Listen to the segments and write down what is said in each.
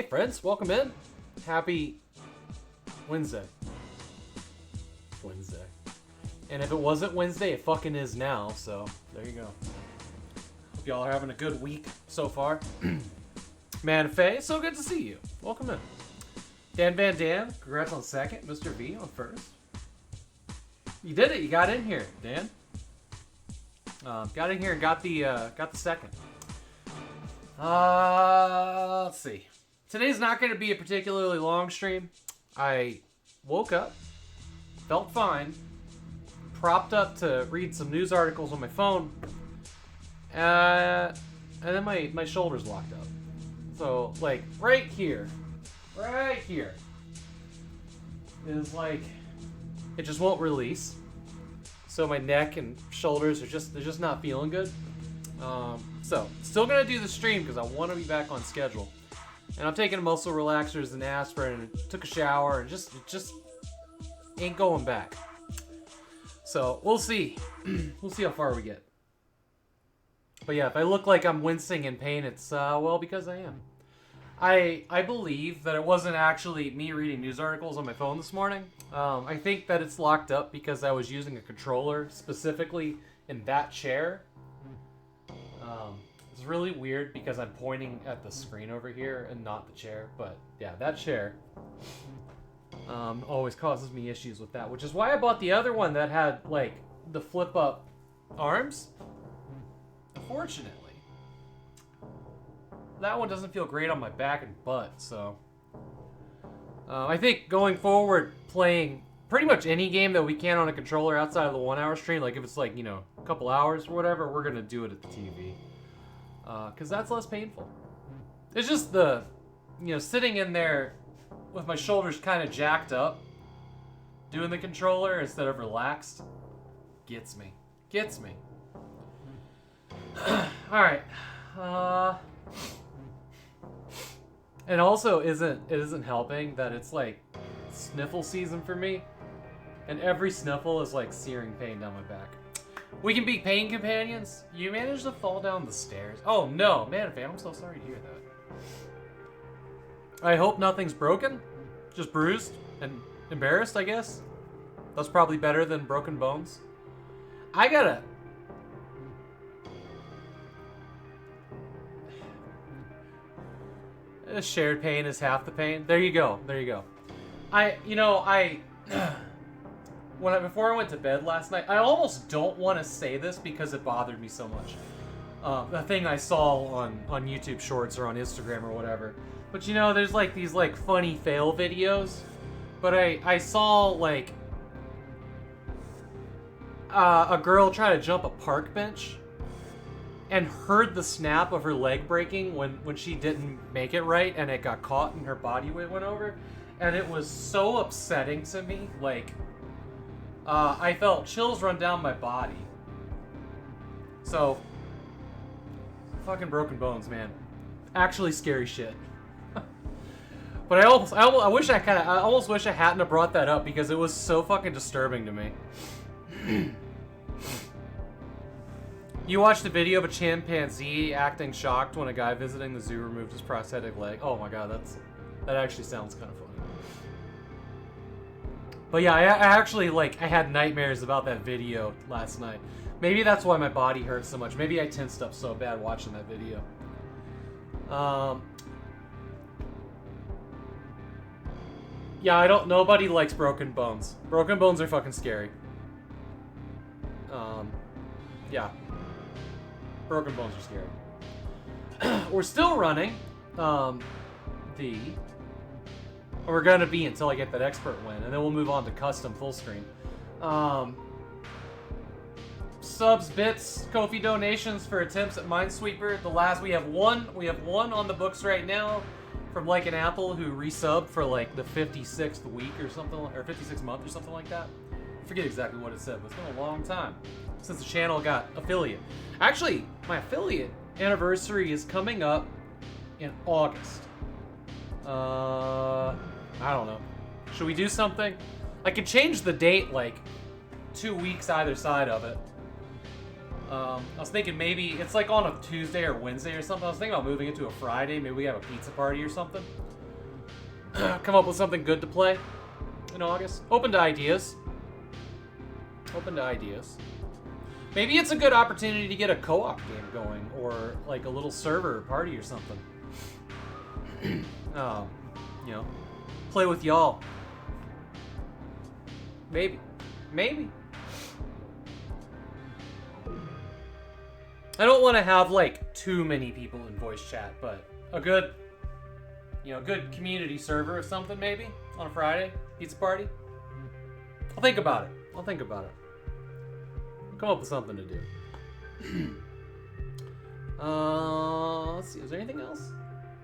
Hey friends, welcome in. Happy Wednesday. Wednesday. And if it wasn't Wednesday, it fucking is now, so there you go. Hope y'all are having a good week so far. Man Faye, so good to see you. Welcome in. Dan Van Dam, congrats on second. Mr. V on first. You did it, you got in here, Dan. Got in here and got the second. Let's see. Today's not going to be a particularly long stream. I woke up, felt fine, propped up to read some news articles on my phone, and then my shoulders locked up. So, like, right here is like, it just won't release. So my neck and shoulders are they're just not feeling good. So, still gonna do the stream because I want to be back on schedule. And I'm taking muscle relaxers and aspirin and took a shower and it just ain't going back. So, we'll see. We'll see how far we get. But yeah, if I look like I'm wincing in pain, it's, well, because I am. I believe that it wasn't actually me reading news articles on my phone this morning. I think that it's locked up because I was using a controller specifically in that chair. It's really weird because I'm pointing at the screen over here and not the chair. But yeah, that chair always causes me issues with that, which is why I bought the other one that had like the flip up arms. Unfortunately, that one doesn't feel great on my back and butt, so I think going forward, playing pretty much any game that we can on a controller outside of the 1 hour stream, like if it's like, you know, a couple hours or whatever, we're gonna do it at the TV, because that's less painful. It's just the, you know, sitting in there with my shoulders kind of jacked up, doing the controller instead of relaxed, gets me. Alright, and also it isn't helping that it's like sniffle season for me, and every sniffle is like searing pain down my back. We can be pain companions. You managed to fall down the stairs. Oh no, man, fam, I'm so sorry to hear that. I hope nothing's broken, just bruised and embarrassed, I guess. That's probably better than broken bones. A shared pain is half the pain. There you go. Before I went to bed last night, I almost don't want to say this because it bothered me so much. The thing I saw on YouTube Shorts or on Instagram or whatever. But you know, there's like these like funny fail videos. But I saw like a girl try to jump a park bench and heard the snap of her leg breaking when she didn't make it right and it got caught and her body weight went over. And it was so upsetting to me. Like, I felt chills run down my body. So, fucking broken bones, man. Actually scary shit. But I almost wish I hadn't have brought that up because it was so fucking disturbing to me. You watched a video of a chimpanzee acting shocked when a guy visiting the zoo removed his prosthetic leg. Oh my god, that actually sounds kind of funny. But yeah, I actually, like, I had nightmares about that video last night. Maybe that's why my body hurts so much. Maybe I tensed up so bad watching that video. Yeah, nobody likes broken bones. Broken bones are fucking scary. Yeah. Broken bones are scary. We're still running we're gonna be until I get that expert win, and then we'll move on to custom full screen. Subs, bits, Ko-fi donations for attempts at Minesweeper. We have one on the books right now from like an Apple who resubbed for like the 56th week or something, or 56th month or something like that. I forget exactly what it said, but it's been a long time since the channel got affiliate. Actually, my affiliate anniversary is coming up in August. I don't know. Should we do something? I could change the date like 2 weeks either side of it. I was thinking maybe it's like on a Tuesday or Wednesday or something. I was thinking about moving it to a Friday. Maybe we have a pizza party or something. come up with something good to play in August. Open to ideas. Open to ideas. Maybe it's a good opportunity to get a co-op game going, or like a little server party or something. You know, play with y'all. Maybe. Maybe. I don't want to have like too many people in voice chat, but a good, good community server or something maybe on a Friday pizza party. I'll think about it. Come up with something to do. Let's see. Is there anything else?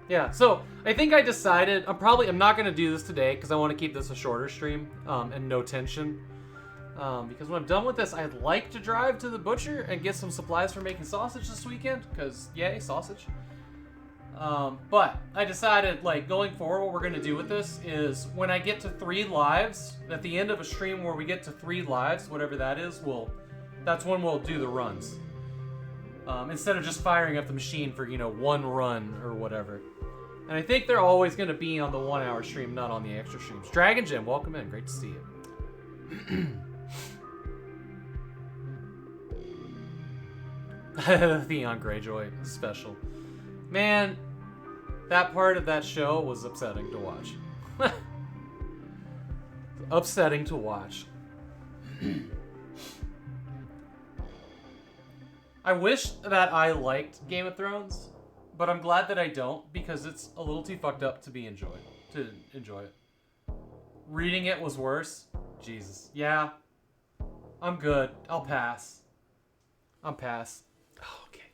Yeah. So I think I decided I'm not gonna do this today because I want to keep this a shorter stream and no tension. Because when I'm done with this, I'd like to drive to the butcher and get some supplies for making sausage this weekend, because yay, sausage. But I decided, like, going forward, what we're going to do with this is when I get to 3 lives, at the end of a stream where we get to 3 lives, whatever that is, that's when we'll do the runs. Instead of just firing up the machine for, 1 run or whatever. And I think they're always going to be on the 1-hour stream, not on the extra streams. Dragon Jim, welcome in. Great to see you. Theon Greyjoy special. Man, that part of that show was upsetting to watch. Upsetting to watch. I wish that I liked Game of Thrones, but I'm glad that I don't, because it's a little too fucked up to enjoy it. Reading it was worse. Jesus. Yeah. I'm good. I'll pass. Oh, okay.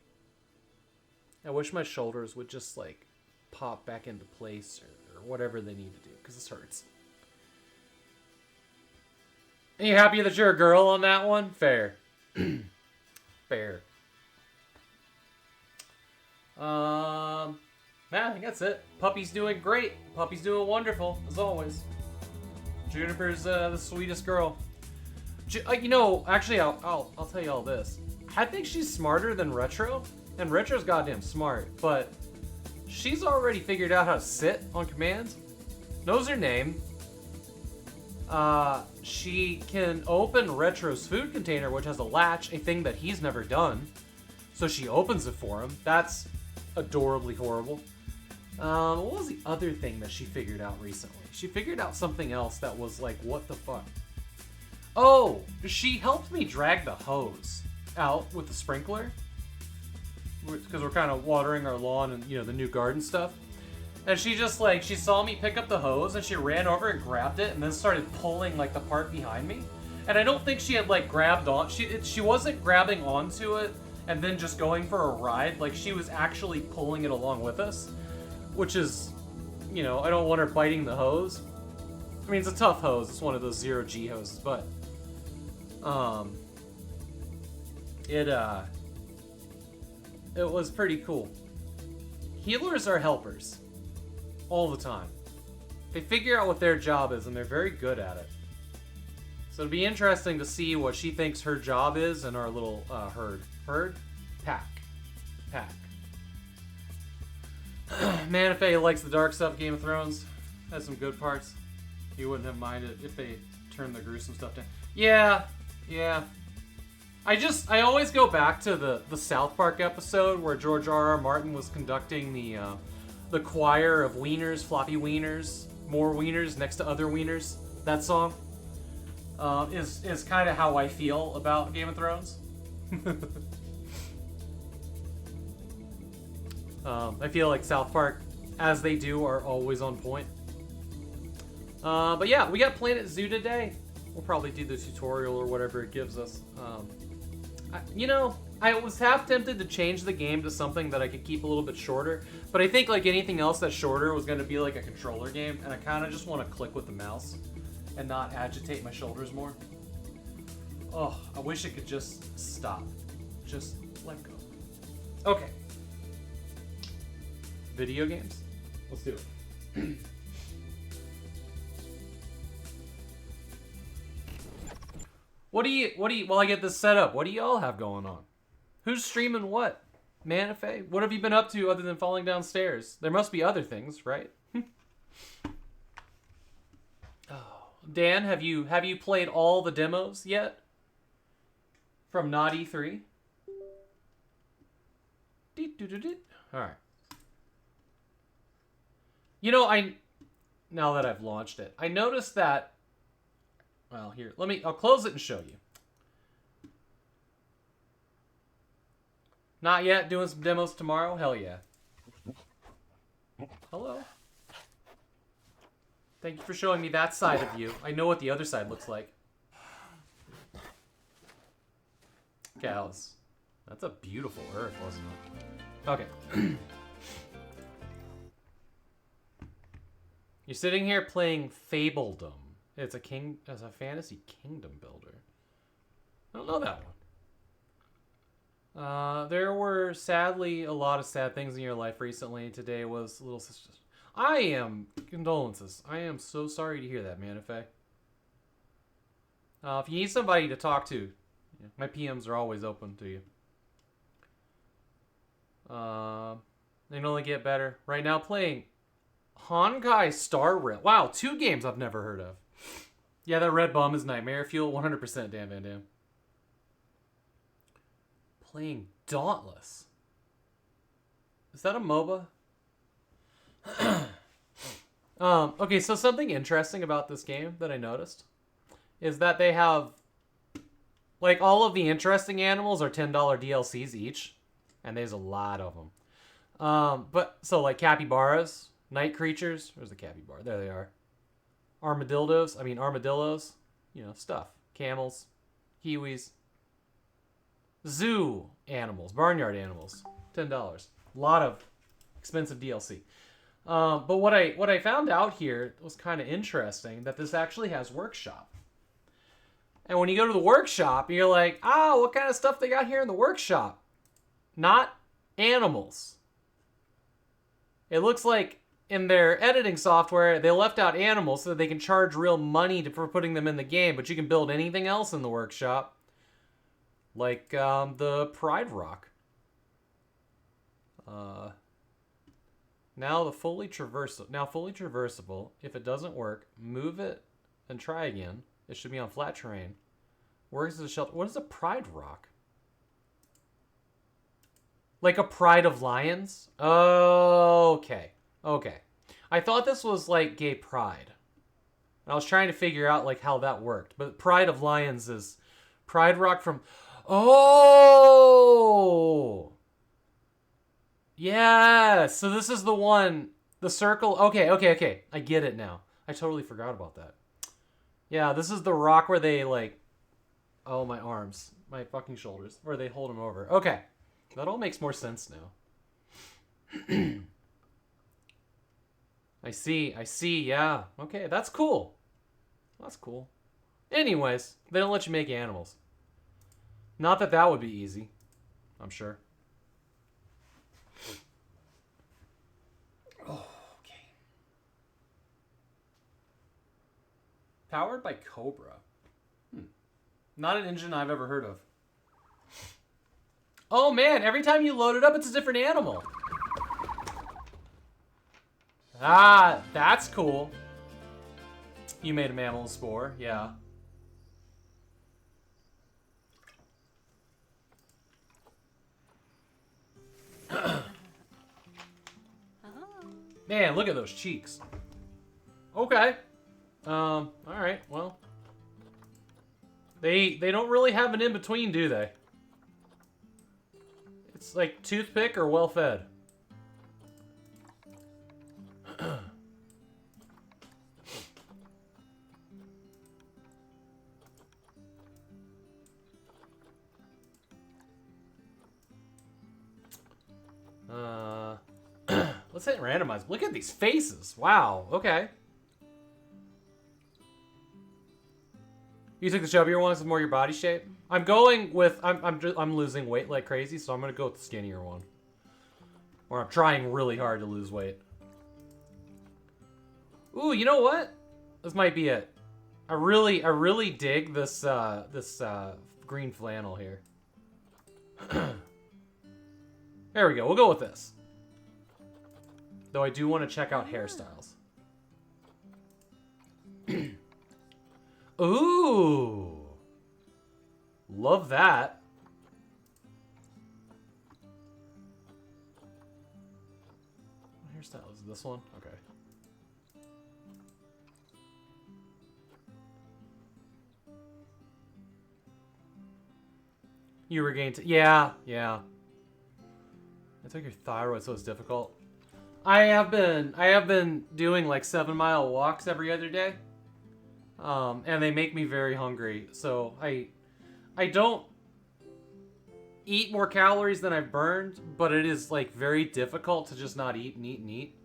I wish my shoulders would just, like, pop back into place or whatever they need to do, because this hurts. Are you happy that you're a girl on that one? Fair. Fair. Yeah, I think that's it. Puppy's doing great. Puppy's doing wonderful, as always. Juniper's the sweetest girl. Actually, I'll tell you all this. I think she's smarter than Retro, and Retro's goddamn smart, but she's already figured out how to sit on command, knows her name. She can open Retro's food container, which has a latch, a thing that he's never done, so she opens it for him. That's adorably horrible. What was the other thing that she figured out recently? She figured out something else that was like, what the fuck? Oh, she helped me drag the hose out with the sprinkler, because we're kind of watering our lawn and, the new garden stuff. And she just, like, she saw me pick up the hose and she ran over and grabbed it and then started pulling, like, the part behind me. And I don't think she had, like, grabbed on. She wasn't grabbing onto it and then just going for a ride. Like, she was actually pulling it along with us, which is, I don't want her biting the hose. I mean, it's a tough hose. It's one of those 0G hoses, but it was pretty cool. Healers are helpers all the time. They figure out what their job is and they're very good at it. So it'll be interesting to see what she thinks her job is in our little pack. Manife likes the dark stuff. Game of Thrones has some good parts. He wouldn't have minded if they turned the gruesome stuff down. Yeah. I always go back to the South Park episode where George R.R. Martin was conducting the choir of wieners, floppy wieners, more wieners next to other wieners. That song is kind of how I feel about Game of Thrones. I feel like South Park, as they do, are always on point. But yeah, we got Planet Zoo today. We'll probably do the tutorial or whatever it gives us. I was half tempted to change the game to something that I could keep a little bit shorter, but I think like anything else that's shorter was going to be like a controller game, and I kind of just want to click with the mouse and not agitate my shoulders more. Oh, I wish it could just stop. Just let go. Okay. Video games? Let's do it. While I get this set up, what do y'all have going on? Who's streaming what? Manife? What have you been up to other than falling downstairs? There must be other things, right? Dan, have you played all the demos yet? From Naughty 3? Alright. You know, now that I've launched it, I noticed that... Well, here, I'll close it and show you. Not yet, doing some demos tomorrow? Hell yeah. Hello. Thank you for showing me that side of you. I know what the other side looks like. Okay, Alice. That's a beautiful earth, wasn't it? Okay. You're sitting here playing Fabledom. It's a fantasy kingdom builder. I don't know that one. There were sadly a lot of sad things in your life recently. Today was Little Sister. Condolences. I am so sorry to hear that, Manife. If you need somebody to talk to, my PMs are always open to you. They can only get better. Right now playing Honkai Star Rail. Wow, 2 games I've never heard of. Yeah, that red bum is Nightmare Fuel. 100% Dan Van Dam. Playing Dauntless. Is that a MOBA? Okay, so something interesting about this game that I noticed is that they have, like, all of the interesting animals are $10 DLCs each, and there's a lot of them. But so like capybaras, night creatures. Where's the capybara? There they are. Armadillos. You know, stuff. Camels, kiwis. Zoo animals, barnyard animals. $10. A lot of expensive DLC. But what I found out here was kind of interesting, that this actually has workshop. And when you go to the workshop, you're like, what kind of stuff they got here in the workshop? Not animals. It looks like in their editing software, they left out animals so that they can charge real money for putting them in the game, but you can build anything else in the workshop. Like the Pride Rock. Now fully traversable. If it doesn't work, move it and try again. It should be on flat terrain. Works as a shelter. What is a Pride Rock? Like a Pride of Lions? Okay. Okay. I thought this was like gay pride. I was trying to figure out like how that worked. But Pride of Lions is Pride Rock from... Oh! Yeah, so this is the one, the circle. Okay. I get it now. I totally forgot about that. Yeah, this is the rock where they like, oh, my arms, my fucking shoulders, where they hold them over. Okay, that all makes more sense now. I see, yeah. Okay, that's cool. That's cool. Anyways, they don't let you make animals. Not that that would be easy, I'm sure. Oh, okay. Powered by Cobra. Not an engine I've ever heard of. Oh man, every time you load it up, it's a different animal. Ah, that's cool. You made a mammal spore, yeah. Man, look at those cheeks. Okay. Alright, well. They don't really have an in-between, do they? It's like toothpick or well-fed. Let's hit randomize. Look at these faces. Wow. Okay. You took the chubbier ones with more your body shape. I'm going with I'm losing weight like crazy, so I'm gonna go with the skinnier one. Or I'm trying really hard to lose weight. Ooh, you know what? This might be it. I really dig this green flannel here. There we go. We'll go with this. Though I do want to check out hairstyles. Ooh. Love that. What hairstyle is this one? Okay. You regained. Yeah, yeah. I took your thyroid, so it's difficult. I have been doing like 7-mile walks every other day, and they make me very hungry. So I don't eat more calories than I've burned, but it is like very difficult to just not eat and eat and eat.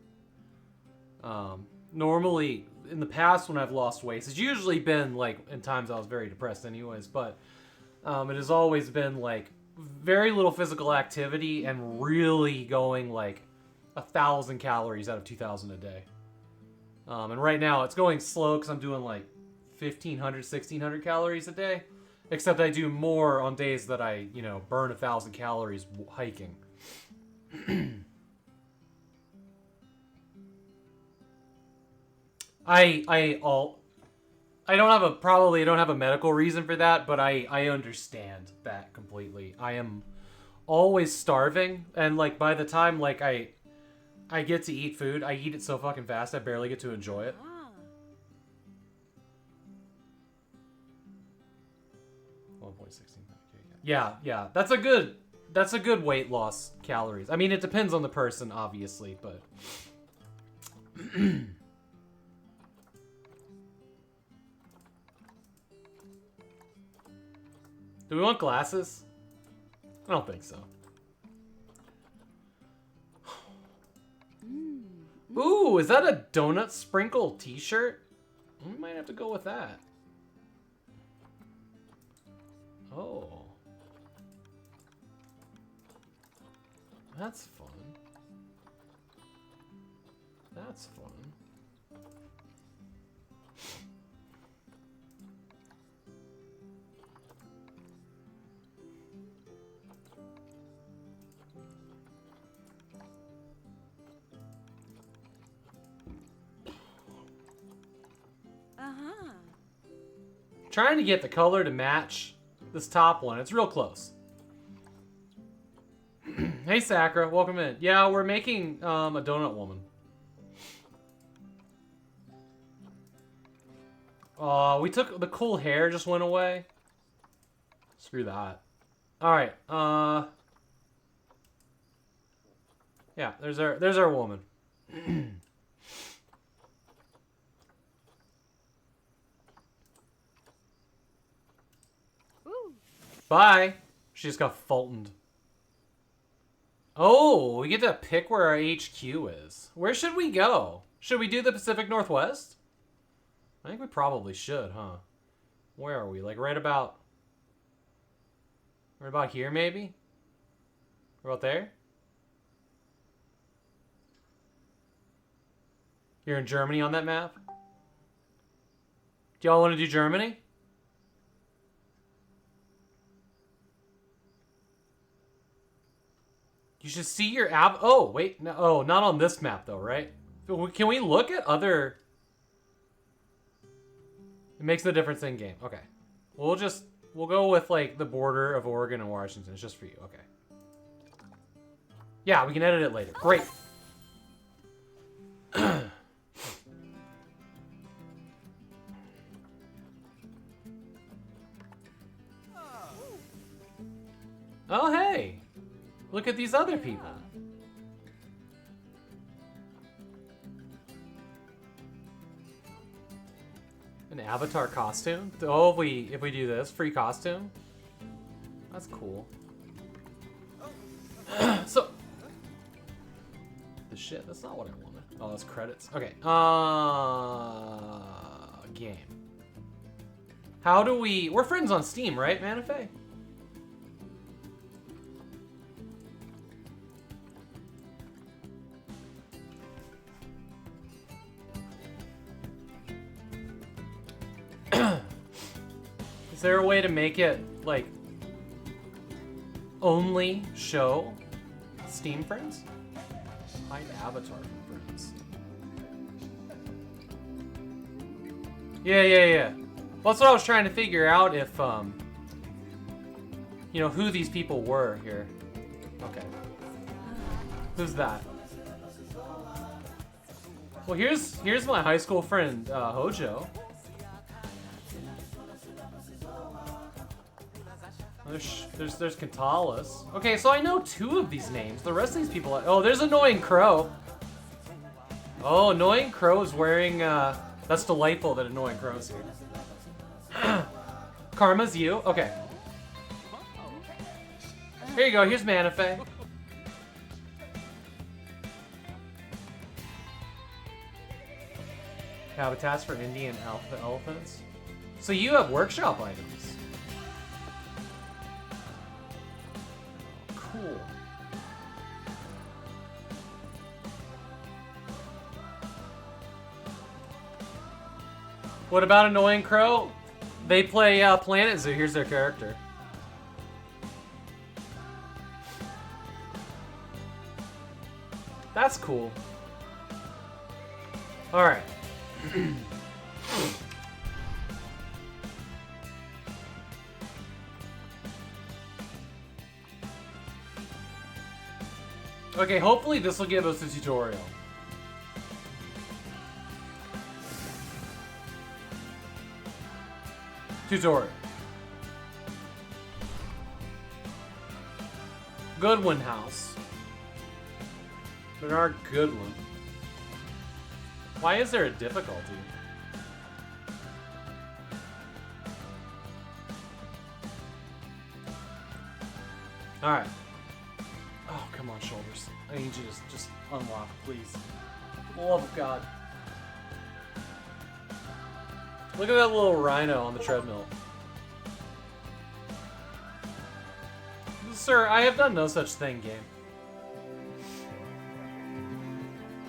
Normally in the past when I've lost weight, it's usually been like in times I was very depressed anyways, but it has always been like very little physical activity and really going like 1,000 calories out of 2,000 a day. And right now it's going slow because I'm doing like 1,500, 1,600 calories a day. Except I do more on days that I, you know, burn 1,000 calories hiking. I don't have a I don't have a medical reason for that, but I understand that completely. I am always starving, and like by the time like I get to eat food, I eat it so fucking fast I barely get to enjoy it. 1.16. Yeah, that's a good weight loss calories. I mean, it depends on the person, obviously, but do we want glasses? I don't think so. Ooh, is that a donut sprinkle t-shirt? We might have to go with that. Oh. That's fun. That's fun. Trying to get the color to match this top one. It's real close. Hey, Sakura. Welcome in. Yeah, we're making a donut woman. We took the cool hair just went away. Screw that. All right. Yeah, there's our woman. Bye. She just got Fultoned. Oh, we get to pick where our HQ is. Where should we go? Should we do the Pacific Northwest? I think we probably should, huh? Where are we? Like right about here, maybe? Right about there? You're in Germany on that map? Do y'all want to do Germany? You should see your app. Oh, wait. No, oh, not on this map, though, right? Can we look at other... It makes the difference in game. Okay. We'll go with, like, the border of Oregon and Washington. It's just for you. Okay. Yeah, we can edit it later. Great. Oh, hey. Look at these other people. An avatar costume? Oh, if we do this, free costume? That's cool. So... The shit, that's not what I wanted. Oh, that's credits. Okay. Game. How do we... We're friends on Steam, right, Manife? Is there a way to make it, like, only show Steam friends? Hide avatar from friends. Yeah. Well, that's what I was trying to figure out if, you know, who these people were here. Okay. Who's that? Well, here's my high school friend, Hojo. There's Katalis. Okay, so I know 2 of these names. The rest of these people... Oh, there's Annoying Crow. Oh, Annoying Crow is wearing... That's delightful that Annoying Crow's here. Karma's you? Okay. Here you go, here's Manifei. Habitats for Indian elephants. So you have workshop items. Cool. What about Annoying Crow? They play Planet Zoo. Here's their character. That's cool. All right. Okay, hopefully this will give us a tutorial. Tutorial. Goodwin House. Bernard Goodwin. Why is there a difficulty? Alright. Oh, come on, shoulders. I need you to just unlock, please. For the love of God. Look at that little rhino on the treadmill. Sir, I have done no such thing, game.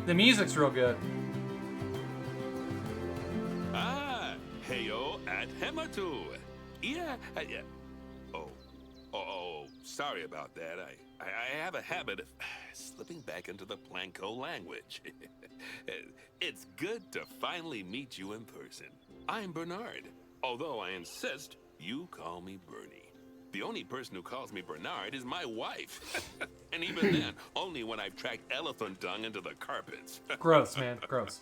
The music's real good. Ah, heyo at Hematu. Yeah, yeah. Oh, sorry about that. I have a habit of slipping back into the Planko language. It's good to finally meet you in person. I'm Bernard, although I insist you call me Bernie. The only person who calls me Bernard is my wife. And even then, only when I've tracked elephant dung into the carpets. Gross, man. Gross.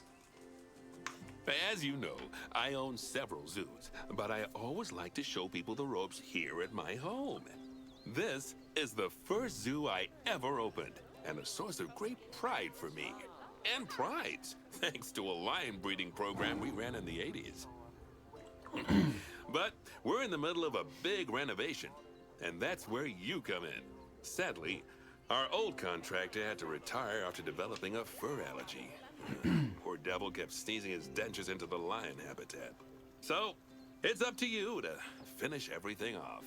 As you know, I own several zoos, but I always like to show people the ropes here at my home. This is the first zoo I ever opened, and a source of great pride for me. And prides, thanks to a lion breeding program we ran in the 80s. But we're in the middle of a big renovation, and that's where you come in. Sadly, our old contractor had to retire after developing a fur allergy. Poor devil kept sneezing his dentures into the lion habitat. So, it's up to you to finish everything off.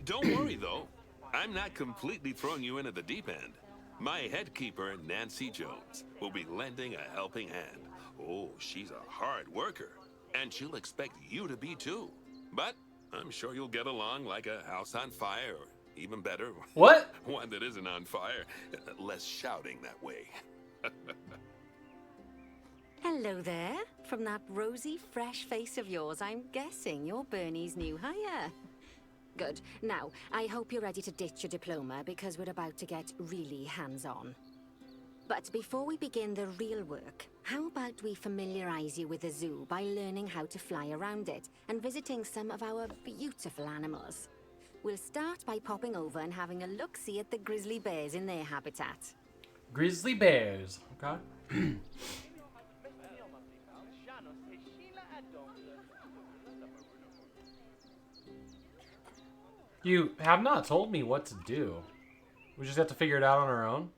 Don't worry, though. I'm not completely throwing you into the deep end. My head keeper, Nancy Jones, will be lending a helping hand. Oh, she's a hard worker. And she'll expect you to be too. But I'm sure you'll get along like a house on fire, or even better, What? one that isn't on fire. Less shouting that way. Hello there. From that rosy, fresh face of yours, I'm guessing you're Bernie's new hire. Good. Now, I hope you're ready to ditch your diploma because we're about to get really hands-on. But before we begin the real work, how about we familiarize you with the zoo by learning how to fly around it and visiting some of our beautiful animals. We'll start by popping over and having a look-see at the grizzly bears in their habitat. Grizzly bears. Okay. You have not told me what to do. We just have to figure it out on our own.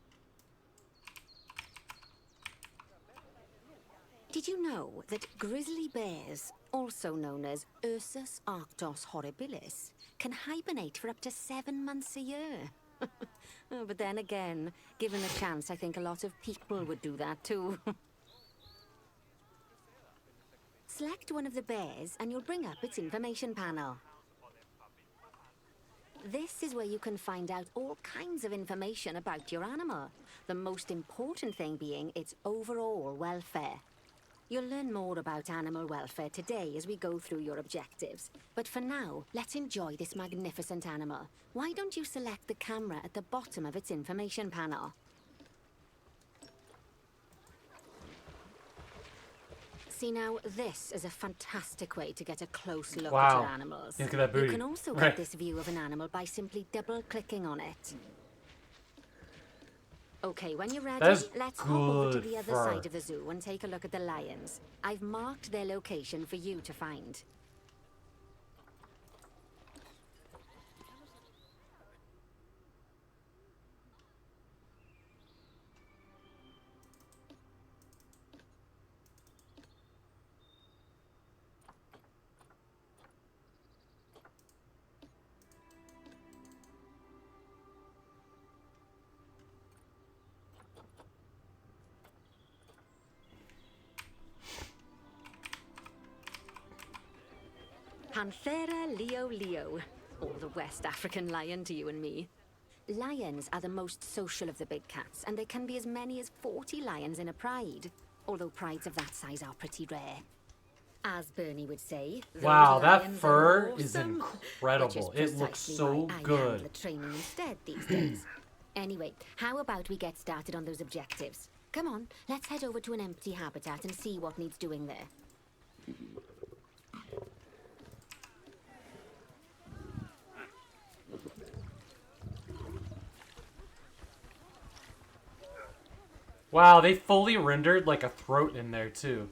Did you know that grizzly bears, also known as Ursus arctos horribilis, can hibernate for up to 7 months a year? Oh, but then again, given the chance, I think a lot of people would do that too. Select one of the bears and you'll bring up its information panel. This is where you can find out all kinds of information about your animal. The most important thing being its overall welfare. You'll learn more about animal welfare today as we go through your objectives. But for now, let's enjoy this magnificent animal. Why don't you select the camera at the bottom of its information panel? See now, this is a fantastic way to get a close look at your animals. Look at that booty. You can also get this view of an animal by simply double-clicking on it. Okay, when you're ready, let's hop over to the other side of the zoo and take a look at the lions. I've marked their location for you to find. Panthera leo leo, or the West African lion to you and me. Lions are the most social of the big cats, and there can be as many as 40 lions in a pride, although prides of that size are pretty rare. As Bernie would say, wow, that fur awesome, is incredible. It looks so good. The training instead these days. Anyway, how about we get started on those objectives? Come on, let's head over to an empty habitat and see what needs doing there. Wow, they fully rendered like a throat in there too.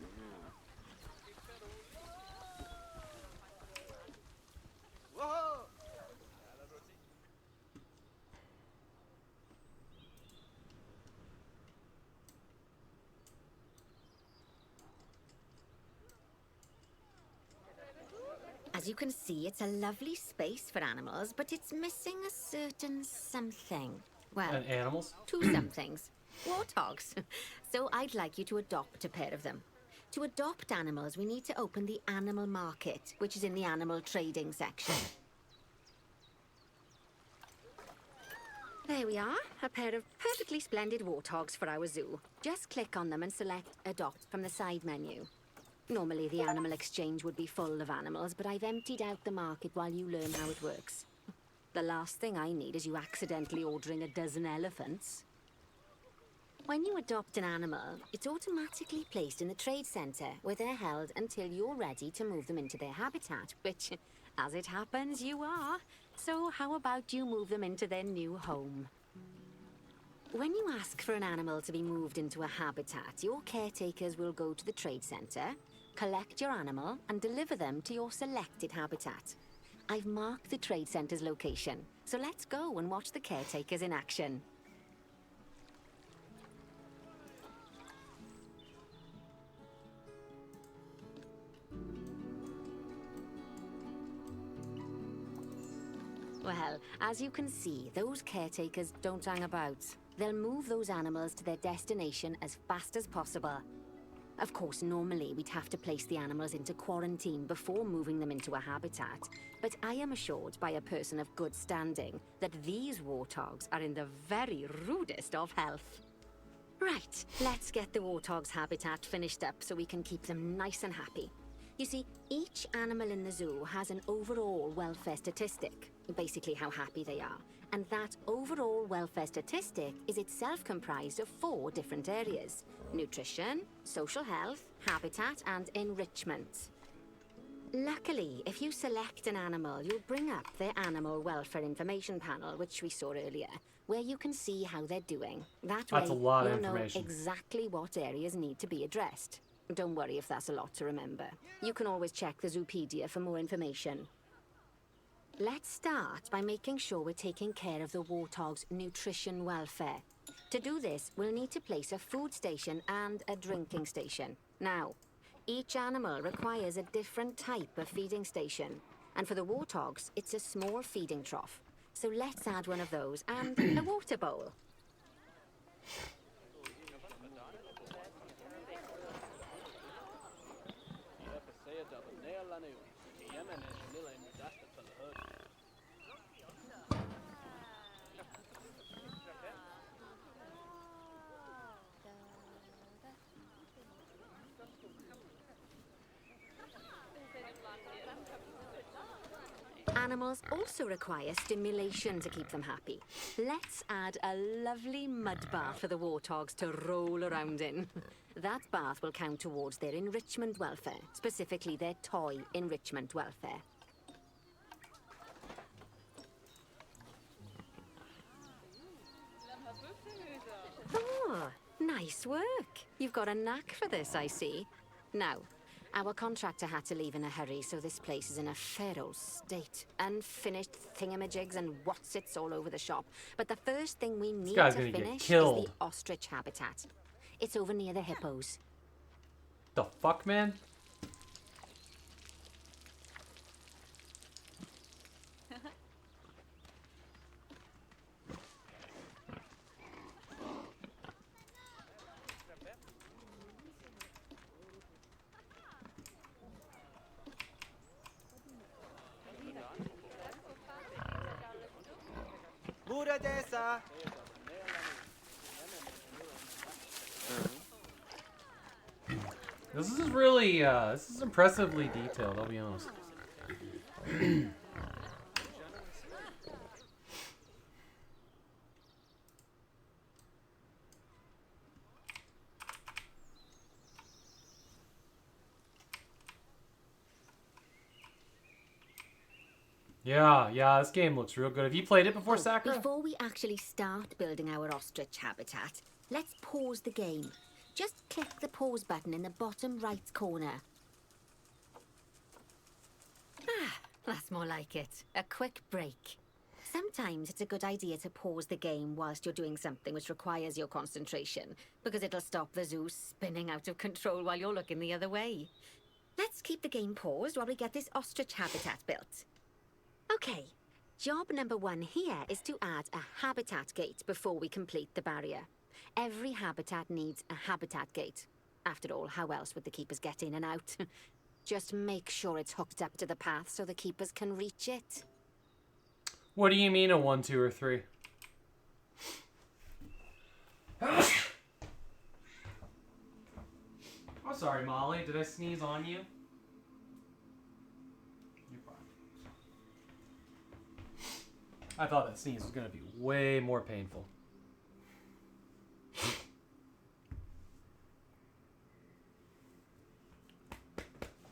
As you can see, it's a lovely space for animals, but it's missing a certain something. Well, animals? Two somethings. Warthogs. So I'd like you to adopt a pair of them. To adopt animals, we need to open the animal market, which is in the animal trading section. There we are, a pair of perfectly splendid warthogs for our zoo. Just click on them and select Adopt from the side menu. Normally the animal exchange would be full of animals, but I've emptied out the market while you learn how it works. The last thing I need is you accidentally ordering a dozen elephants. When you adopt an animal, it's automatically placed in the trade center, where they're held until you're ready to move them into their habitat, which, as it happens, you are. So how about you move them into their new home? When you ask for an animal to be moved into a habitat, your caretakers will go to the trade center, collect your animal, and deliver them to your selected habitat. I've marked the trade center's location, so let's go and watch the caretakers in action. Well, as you can see, those caretakers don't hang about. They'll move those animals to their destination as fast as possible. Of course, normally we'd have to place the animals into quarantine before moving them into a habitat, but I am assured by a person of good standing that these warthogs are in the very rudest of health. Right, let's get the warthog's habitat finished up so we can keep them nice and happy. You see, each animal in the zoo has an overall welfare statistic, basically how happy they are. And that overall welfare statistic is itself comprised of 4 different areas: nutrition, social health, habitat, and enrichment. Luckily, if you select an animal, you'll bring up their animal welfare information panel, which we saw earlier, where you can see how they're doing. That way, That's a lot of you'll know information. exactly what areas need to be addressed. Don't worry if that's a lot to remember. You can always check the Zoopedia for more information. Let's start by making sure we're taking care of the warthog's nutrition welfare. To do this, we'll need to place a food station and a drinking station. Now, each animal requires a different type of feeding station. And for the warthogs, it's a small feeding trough. So let's add one of those and a water bowl. Animals also require stimulation to keep them happy. Let's add a lovely mud bath for the warthogs to roll around in. That bath will count towards their enrichment welfare, specifically their toy enrichment welfare. Oh, nice work. You've got a knack for this, I see. Now, our contractor had to leave in a hurry, so this place is in a fair old state. Unfinished thingamajigs and whatsits all over the shop. But the first thing we need to finish is the ostrich habitat. It's over near the hippos. The fuck, man? This is really, this is impressively detailed, I'll be honest. Yeah, this game looks real good. Have you played it before, Sakura? Before we actually start building our ostrich habitat, let's pause the game. Just click the pause button in the bottom right corner. Ah, that's more like it. A quick break. Sometimes it's a good idea to pause the game whilst you're doing something which requires your concentration, because it'll stop the zoo spinning out of control while you're looking the other way. Let's keep the game paused while we get this ostrich habitat built. Okay, job number 1 here is to add a habitat gate before we complete the barrier. Every habitat needs a habitat gate. After all, how else would the keepers get in and out? Just make sure it's hooked up to the path so the keepers can reach it. What do you mean a 1, 2, or 3? I'm sorry, Molly. Did I sneeze on you? You're fine. I thought that sneeze was going to be way more painful.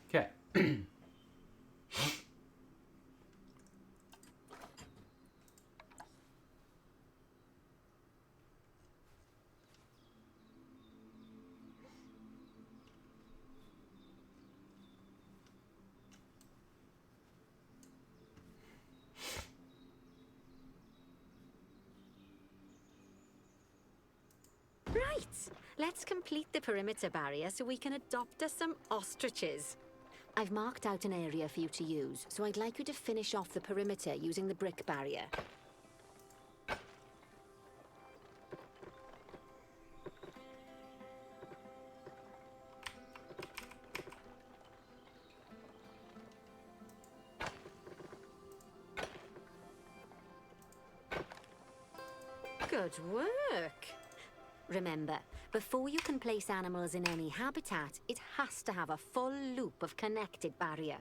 Okay. Right, let's complete the perimeter barrier so we can adopt us some ostriches. I've marked out an area for you to use, so I'd like you to finish off the perimeter using the brick barrier. Good work! Remember, before you can place animals in any habitat, it has to have a full loop of connected barrier.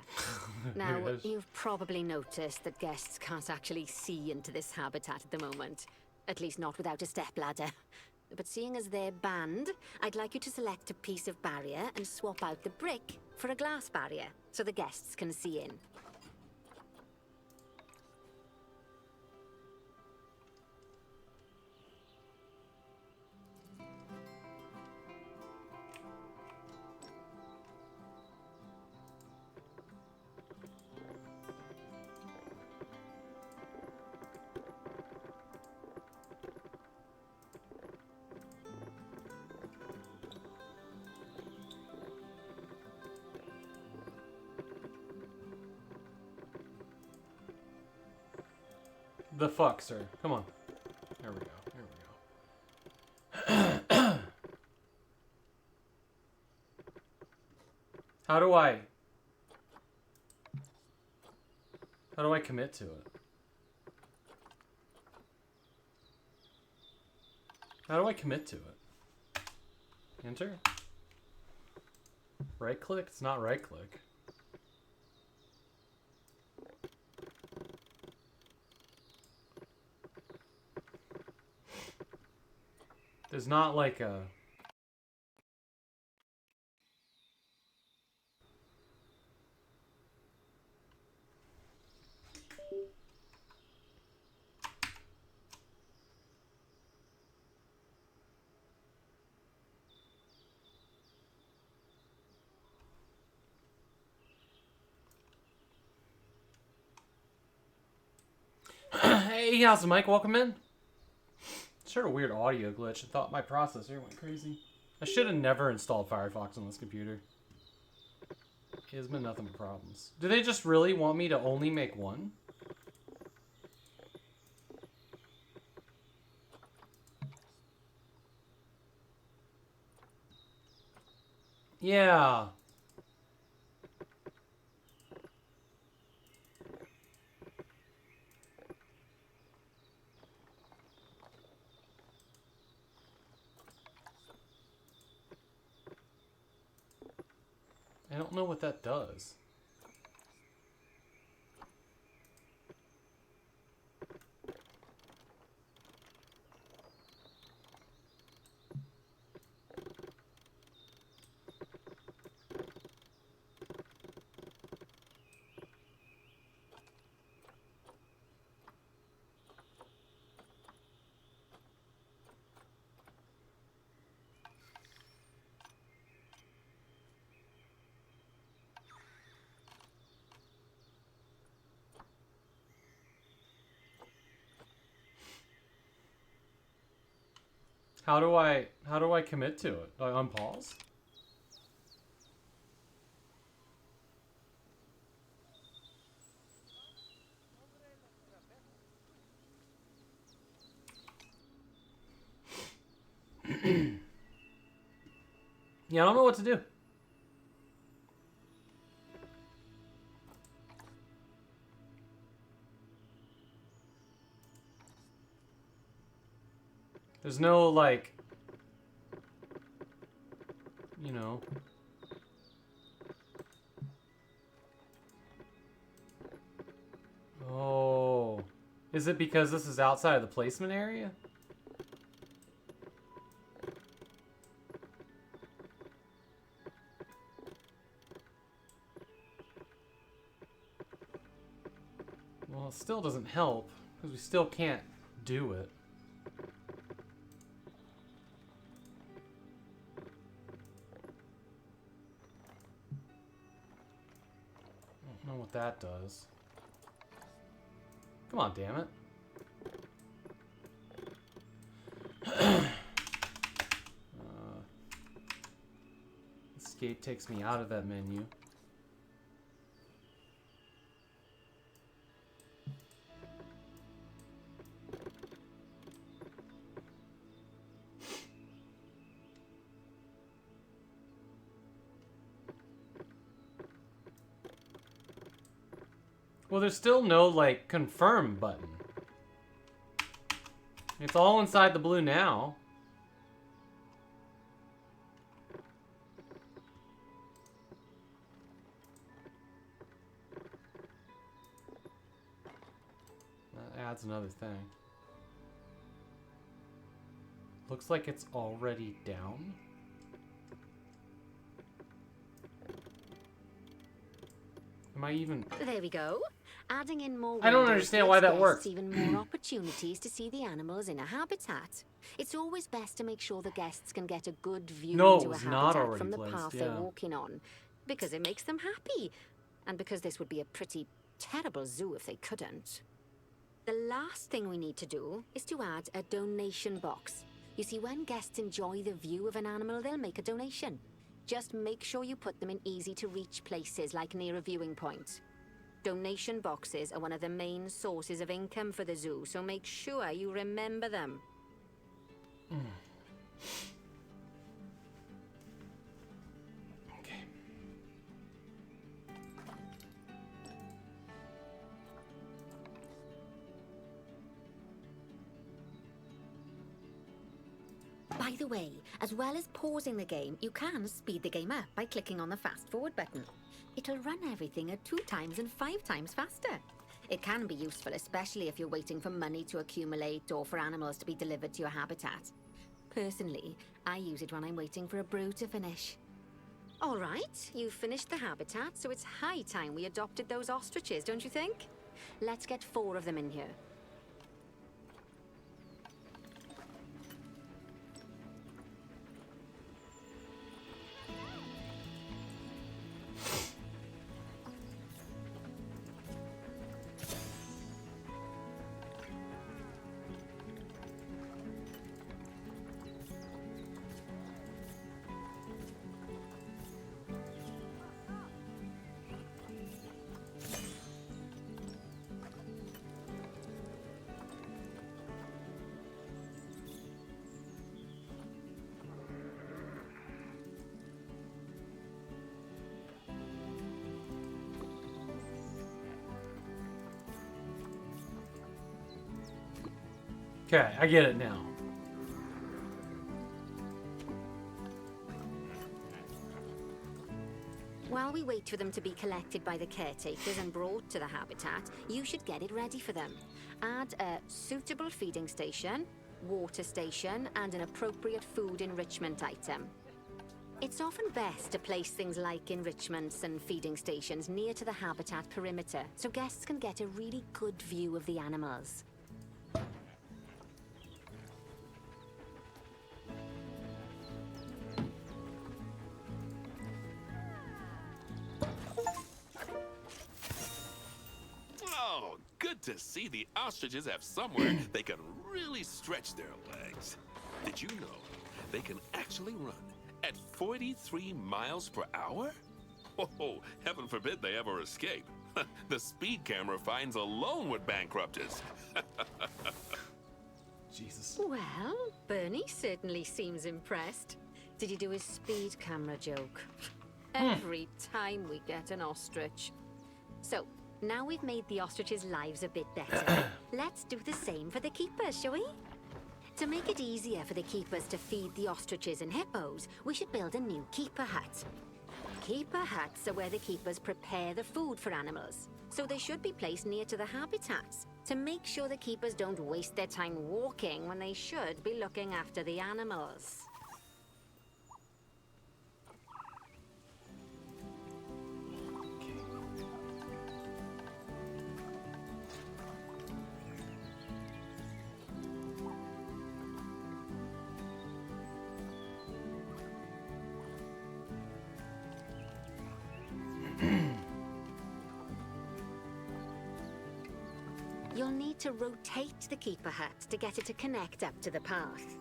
Now, you've probably noticed that guests can't actually see into this habitat at the moment. At least not without a stepladder. But seeing as they're banned, I'd like you to select a piece of barrier and swap out the brick for a glass barrier, so the guests can see in. The fuck, sir? Come on. There we go. There we go. How do I commit to it? How do I commit to it? Enter? Right click? It's not right click. There's not like a... Hey, how's the mic? Welcome in. Sort of weird audio glitch. I thought my processor went crazy. I should have never installed Firefox on this computer. There's been nothing but problems. Do they just really want me to only make one? Yeah. I don't know what that does. How do I commit to it? Like unpause? Yeah, I don't know what to do. There's no, like, you know. Oh. Is it because this is outside of the placement area? Well, it still doesn't help, because we still can't do it. I don't know what that does. Come on, damn it. Escape takes me out of that menu. Well, there's still no, like, confirm button. It's all inside the blue now. That adds another thing. Looks like it's already down. Am I even... There we go. Adding in more I don't windows understand why gives that works. guests even more opportunities to see the animals in a habitat. It's always best to make sure the guests can get a good view No, it into a was not habitat already from the placed, path yeah. they're walking on, because it makes them happy, and because this would be a pretty terrible zoo if they couldn't. The last thing we need to do is to add a donation box. You see, when guests enjoy the view of an animal, they'll make a donation. Just make sure you put them in easy-to-reach places, like near a viewing point. Donation boxes are one of the main sources of income for the zoo, so make sure you remember them. Okay. By the way, as well as pausing the game, you can speed the game up by clicking on the fast forward button. It'll run everything at 2 times and 5 times faster. It can be useful, especially if you're waiting for money to accumulate or for animals to be delivered to your habitat. Personally, I use it when I'm waiting for a brew to finish. All right, you've finished the habitat, so it's high time we adopted those ostriches, don't you think? Let's get 4 of them in here. Okay, I get it now. While we wait for them to be collected by the caretakers and brought to the habitat, you should get it ready for them. Add a suitable feeding station, water station, and an appropriate food enrichment item. It's often best to place things like enrichments and feeding stations near to the habitat perimeter, so guests can get a really good view of the animals. Oh, good to see the ostriches have somewhere they can really stretch their legs. Did you know they can actually run at 43 miles per hour? Oh, heaven forbid they ever escape. The speed camera fines alone would bankrupt us. Jesus. Well, Bernie certainly seems impressed. Did you do a speed camera joke? Every time we get an ostrich. So, now we've made the ostriches' lives a bit better. Let's do the same for the keepers, shall we? To make it easier for the keepers to feed the ostriches and hippos, we should build a new keeper hut. Keeper huts are where the keepers prepare the food for animals, so they should be placed near to the habitats to make sure the keepers don't waste their time walking when they should be looking after the animals. You'll need to rotate the keeper hut to get it to connect up to the path.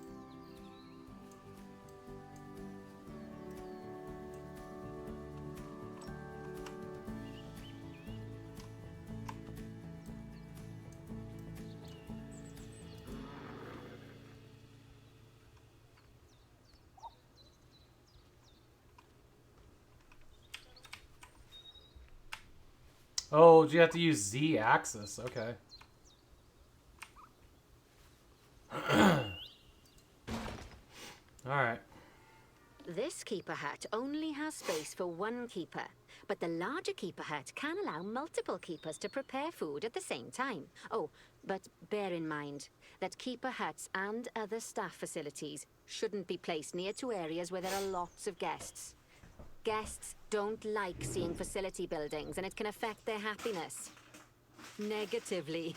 Oh, you have to use Z axis. Okay. Alright. This keeper hut only has space for 1 keeper, but the larger keeper hut can allow multiple keepers to prepare food at the same time. Oh, but bear in mind that keeper huts and other staff facilities shouldn't be placed near to areas where there are lots of guests. Guests don't like seeing facility buildings, and it can affect their happiness. Negatively.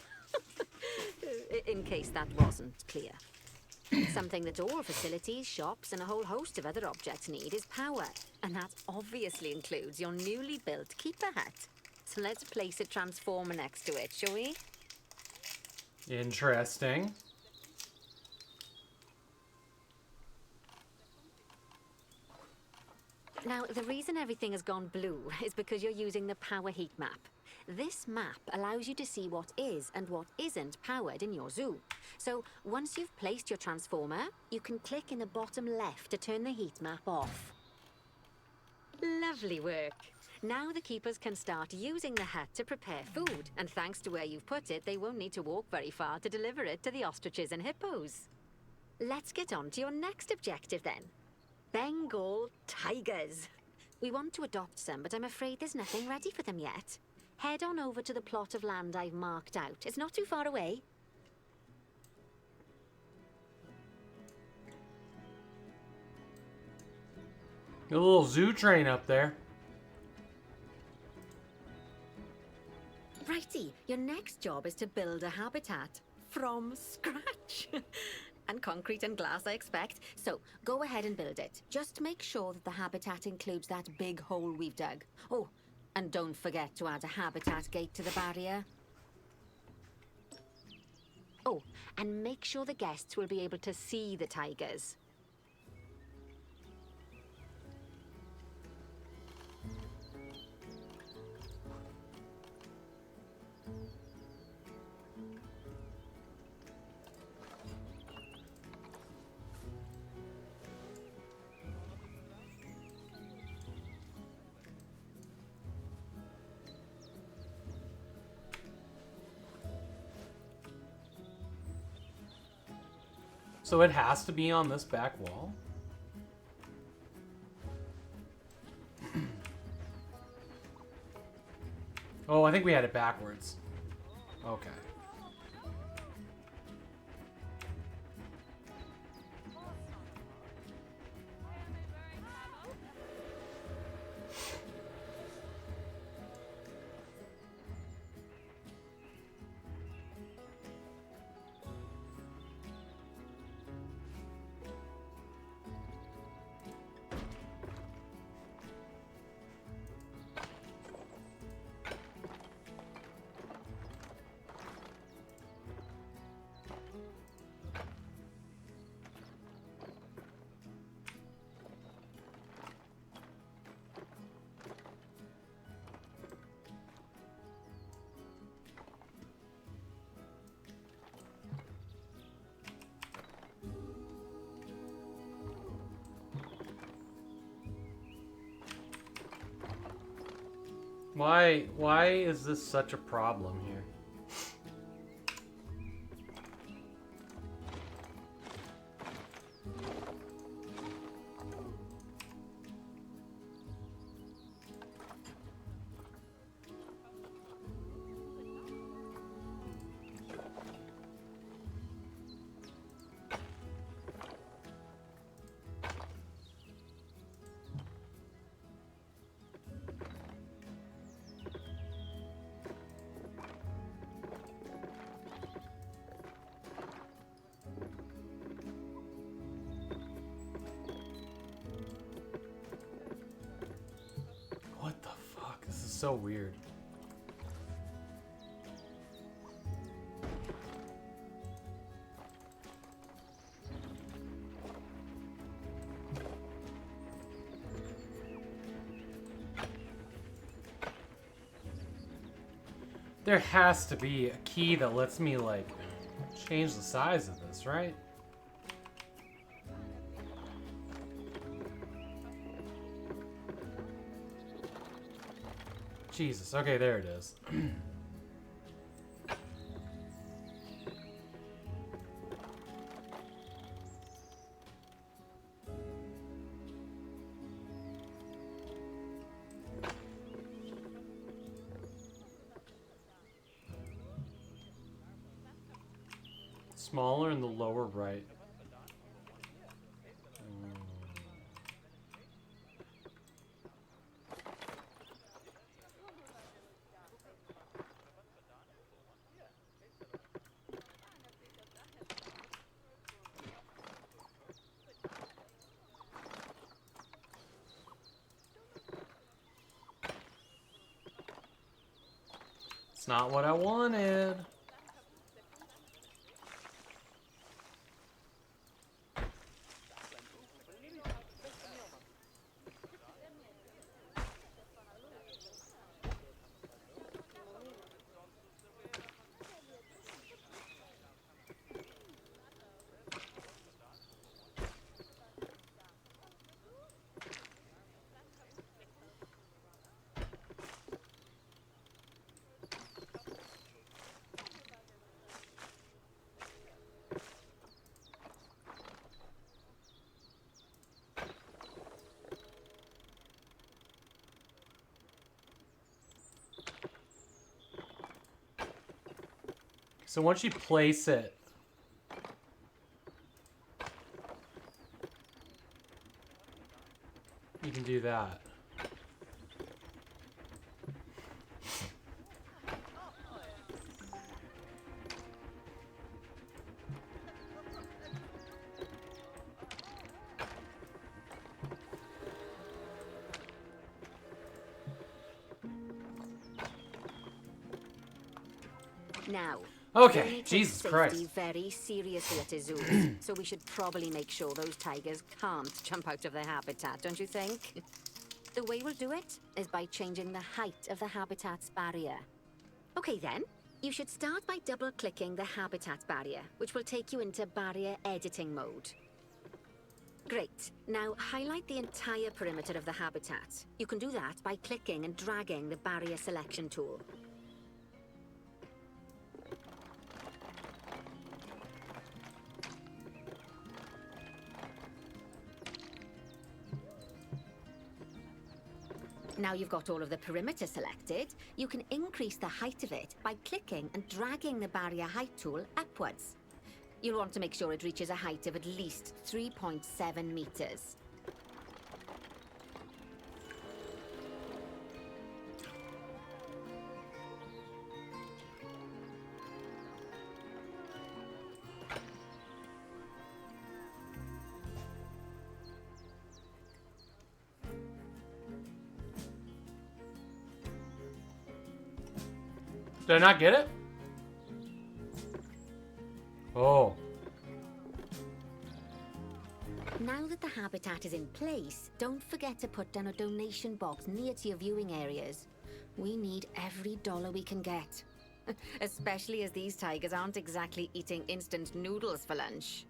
In case that wasn't clear. Something that all facilities, shops, and a whole host of other objects need is power. And that obviously includes your newly built keeper hut. So let's place a transformer next to it, shall we? Interesting. Now, the reason everything has gone blue is because you're using the power heat map. This map allows you to see what is and what isn't powered in your zoo. So, once you've placed your transformer, you can click in the bottom left to turn the heat map off. Lovely work. Now the keepers can start using the hut to prepare food, and thanks to where you've put it, they won't need to walk very far to deliver it to the ostriches and hippos. Let's get on to your next objective then. Bengal tigers. We want to adopt some, but I'm afraid there's nothing ready for them yet. Head on over to the plot of land I've marked out. It's not too far away. A little zoo train up there. Righty, your next job is to build a habitat from scratch. And concrete and glass, I expect. So, go ahead and build it. Just make sure that the habitat includes that big hole we've dug. Oh, and don't forget to add a habitat gate to the barrier. Oh, and make sure the guests will be able to see the tigers. So it has to be on this back wall? Oh, I think we had it backwards. Okay. Why is this such a problem here? What the fuck? This is so weird. There has to be a key that lets me, like, change the size of this, right? Jesus. Okay, there it is. Smaller in the lower right. It's not what I wanted. So once you place it, you can that. Now, Okay, Bernie takes Jesus safety Christ. very seriously at his zoos, so we should probably make sure those tigers can't jump out of their habitat, don't you think? The way we'll do it is by changing the height of the habitat's barrier. Okay then, you should start by double-clicking the habitat barrier, which will take you into barrier editing mode. Great. Now highlight the entire perimeter of the habitat. You can do that by clicking and dragging the barrier selection tool. Now you've got all of the perimeter selected, you can increase the height of it by clicking and dragging the barrier height tool upwards. You'll want to make sure it reaches a height of at least 3.7 meters. Did I not get it? Oh. Now that the habitat is in place, don't forget to put down a donation box near to your viewing areas. We need every dollar we can get. Especially as these tigers aren't exactly eating instant noodles for lunch.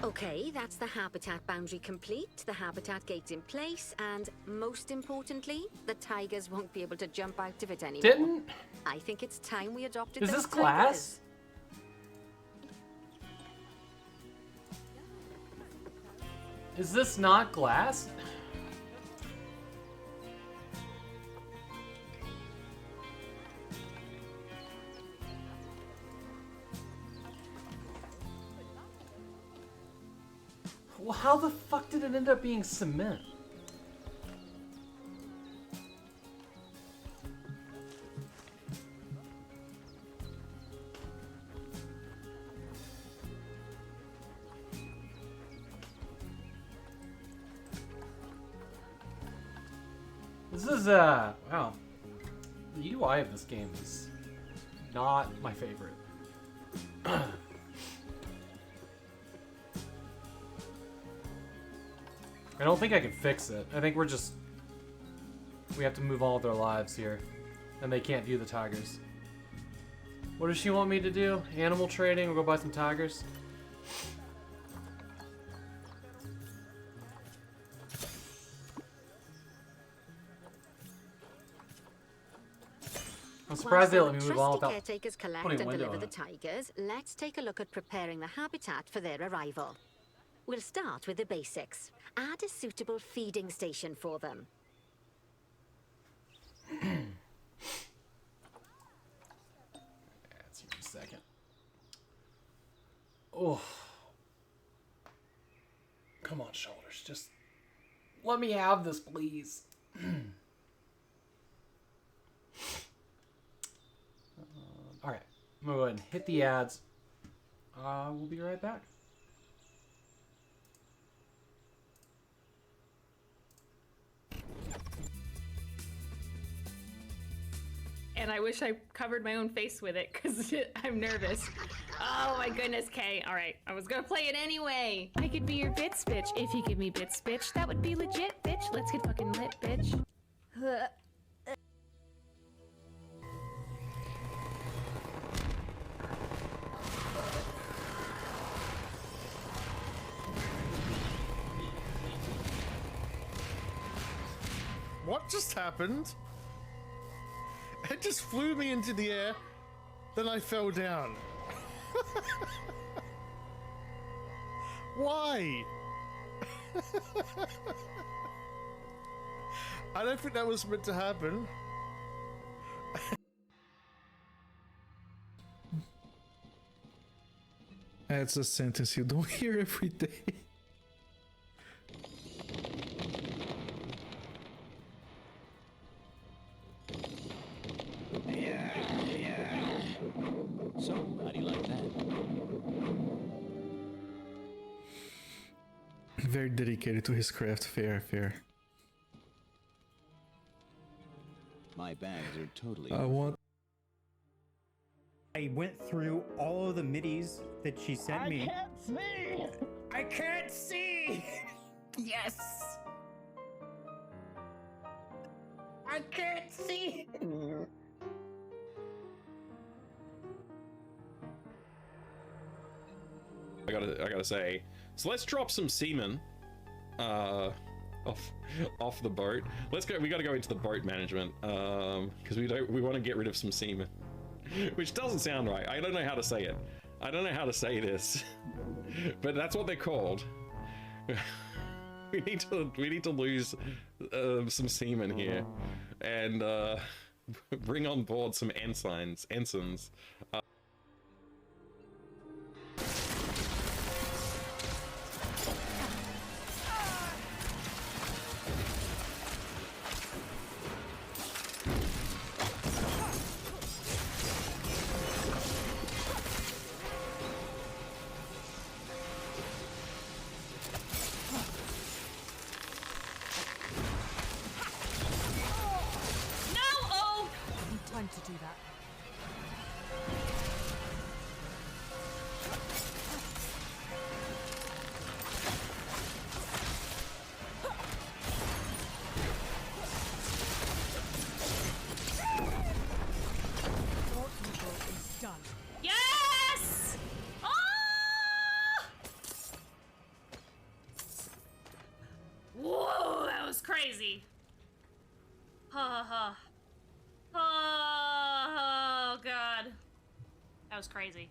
Okay, that's the habitat boundary complete, the habitat gate's in place, and most importantly, the tigers won't be able to jump out of it anymore. Didn't... I think it's time we adopted Is those this glass? tigers. Is this not glass? Well, how the fuck did it end up being cement? This is, wow. The UI of this game is not my favorite. I don't think I can fix it. I think we have to move on with our lives here. And they can't view the tigers. What does she want me to do? Animal trading? We'll go buy some tigers? I'm surprised they let me move on without caretakers collect putting a and window deliver on the it. tigers. Let's take a look at preparing the habitat for their arrival. We'll start with the basics. Add a suitable feeding station for them. That's here in a second. Oh. Come on, shoulders. Just let me have this, please. All right. I'm going to go ahead and hit the ads. We'll be right back. And I wish I covered my own face with it because I'm nervous. Oh my goodness, Kay. All right, I was gonna play it anyway. I could be your bits, bitch. If you give me bits, bitch, that would be legit, bitch. Let's get fucking lit, bitch. What just happened? It just flew me into the air, then I fell down. Why? I don't think that was meant to happen. That's a sentence you don't hear every day. So, how do you like that? Very dedicated to his craft. Fair. My bags are totally. I went through all of the middies that she sent me. I can't see! Yes! I can't see! I gotta say. So let's drop some semen off the boat. Let's go. We gotta go into the boat management because we want to get rid of some semen, which doesn't sound right. I don't know how to say it. I don't know how to say this, but that's what they're called. we need to lose some semen here, and bring on board some ensigns. Time to do that. Is done. Yes! Oh! Whoa, that was crazy. Ha ha ha. Oh, God. That was crazy.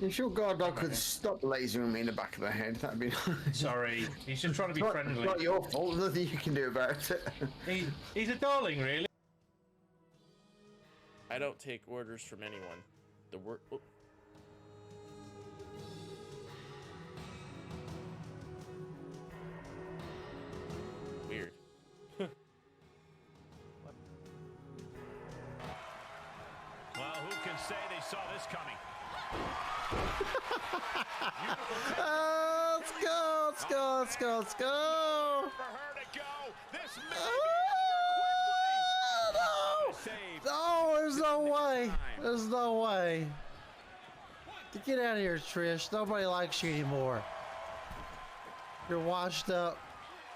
You sure Gardog could stop lasering me in the back of the head? That'd be nice. Sorry, he's just trying to be friendly. It's not your fault. Nothing you can do about it. He's a darling, really. I don't take orders from anyone. The word. Oh. Weird. Well, who can say they saw this coming? Let's go. For her to go. This No, there's no way. Get out of here, Trish. Nobody likes you anymore. You're washed up.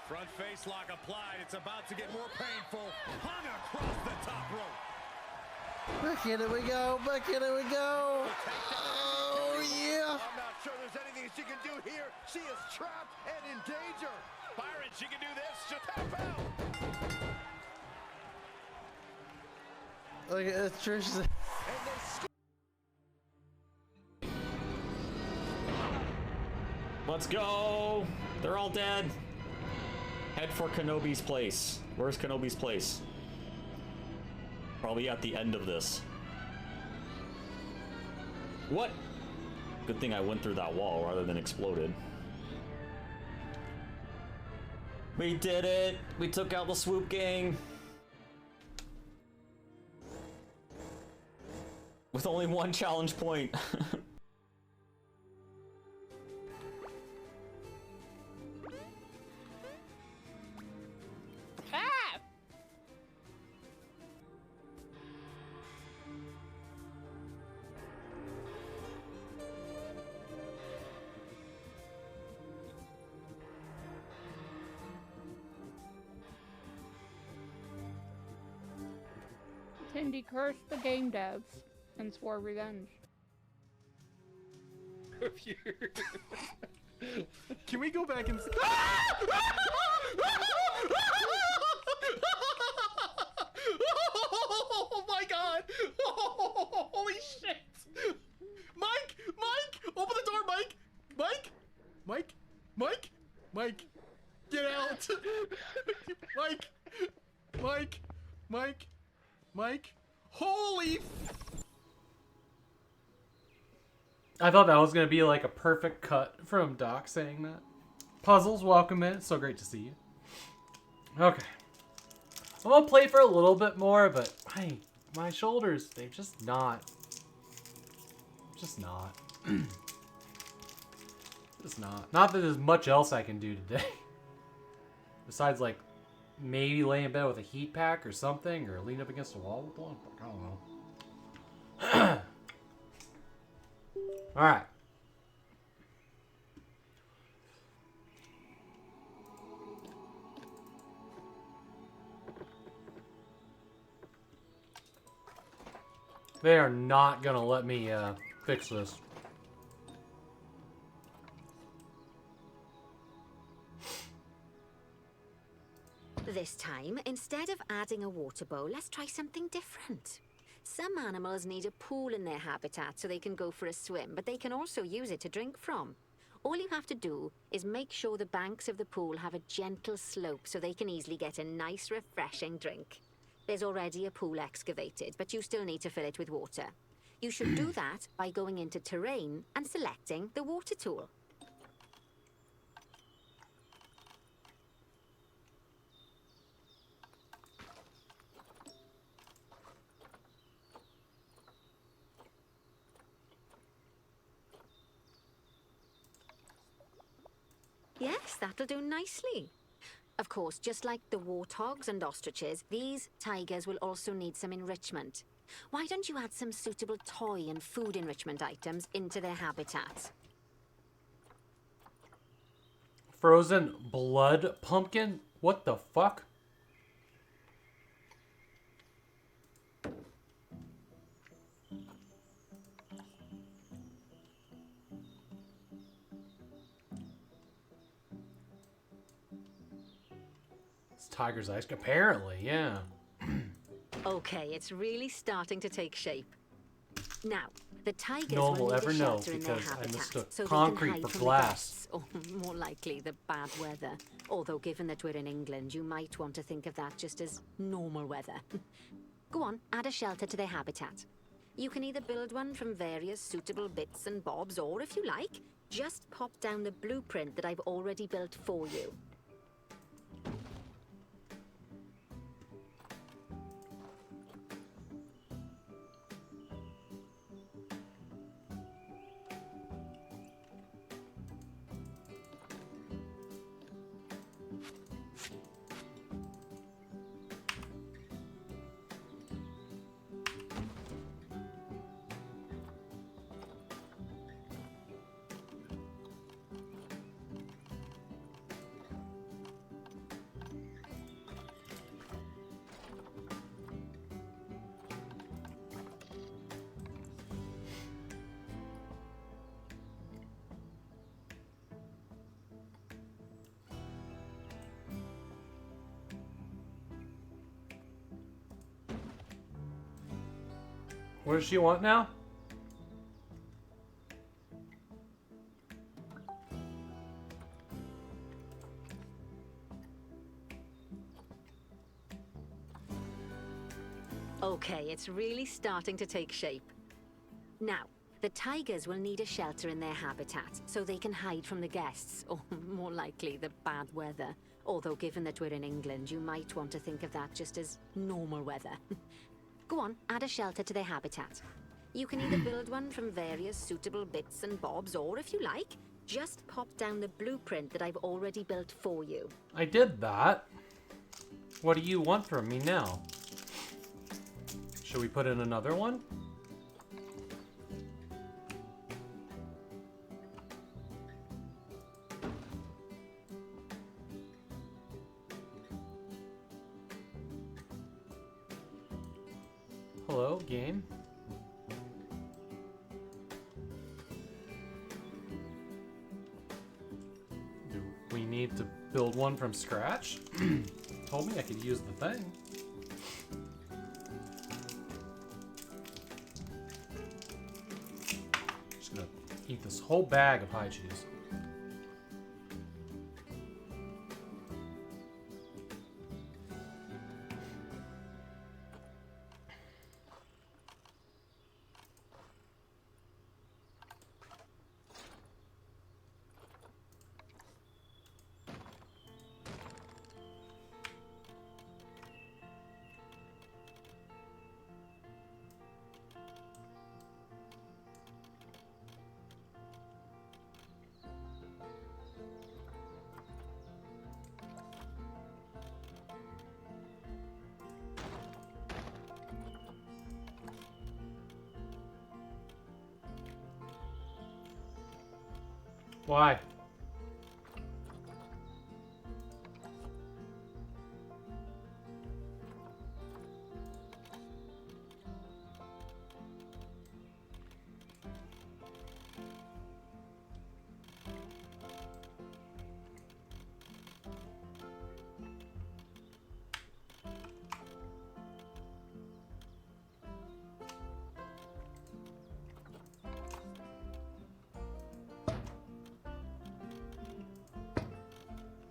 front face lock applied. It's about to get more painful. Hung across the top rope. Back in it we go. Oh, yeah. I'm not sure there's anything she can do here. She is trapped and in danger. Byron, she can do this. Just tap out. Look at this, Trish. Let's go! They're all dead. Head for Kenobi's place. Where's Kenobi's place? Probably at the end of this. What? Good thing I went through that wall rather than exploded. We did it! We took out the swoop gang! With only one challenge point. Ah! Tindy cursed the game devs and swore revenge. Can we go back and... Oh my god! Oh, holy shit! Mike! Open the door, Mike! Mike! Mike. Holy. I thought that was going to be like a perfect cut from Doc saying that. Puzzles, welcome in. It's so great to see you. Okay. I'm going to play for a little bit more, but my shoulders, they're just not. Just not. Just not. Not that there's much else I can do today. Besides, like, maybe lay in bed with a heat pack or something, or lean up against a wall with one. I don't know. Alright. They are not gonna let me fix this. This time, instead of adding a water bowl, let's try something different. Some animals need a pool in their habitat so they can go for a swim, but they can also use it to drink from. All you have to do is make sure the banks of the pool have a gentle slope so they can easily get a nice, refreshing drink. There's already a pool excavated, but you still need to fill it with water. You should do that by going into terrain and selecting the water tool. Yes, that'll do nicely. Of course, just like the warthogs and ostriches, these tigers will also need some enrichment. Why don't you add some suitable toy and food enrichment items into their habitat? Frozen blood pumpkin? What the fuck? Tiger's ice. Apparently, yeah. Okay, it's really starting to take shape. Now, the tigers No one will will need ever a know shelter in their because I habitat, mistook so concrete they can hide for from glass. the guests, or more likely the bad weather. Although, given that we're in England, you might want to think of that just as normal weather. Go on, add a shelter to their habitat. You can either build one from various suitable bits and bobs, or if you like, just pop down the blueprint that I've already built for you. What does she want now? Okay, it's really starting to take shape. Now, the tigers will need a shelter in their habitat, so they can hide from the guests, or more likely, the bad weather. Although, given that we're in England, you might want to think of that just as normal weather. Go on, add a shelter to their habitat. You can either build one from various suitable bits and bobs, or if you like, just pop down the blueprint that I've already built for you. I did that. What do you want from me now? Should we put in another one? Hello, game. Do we need to build one from scratch? Told me I could use the thing. Just gonna eat this whole bag of high cheese. Why?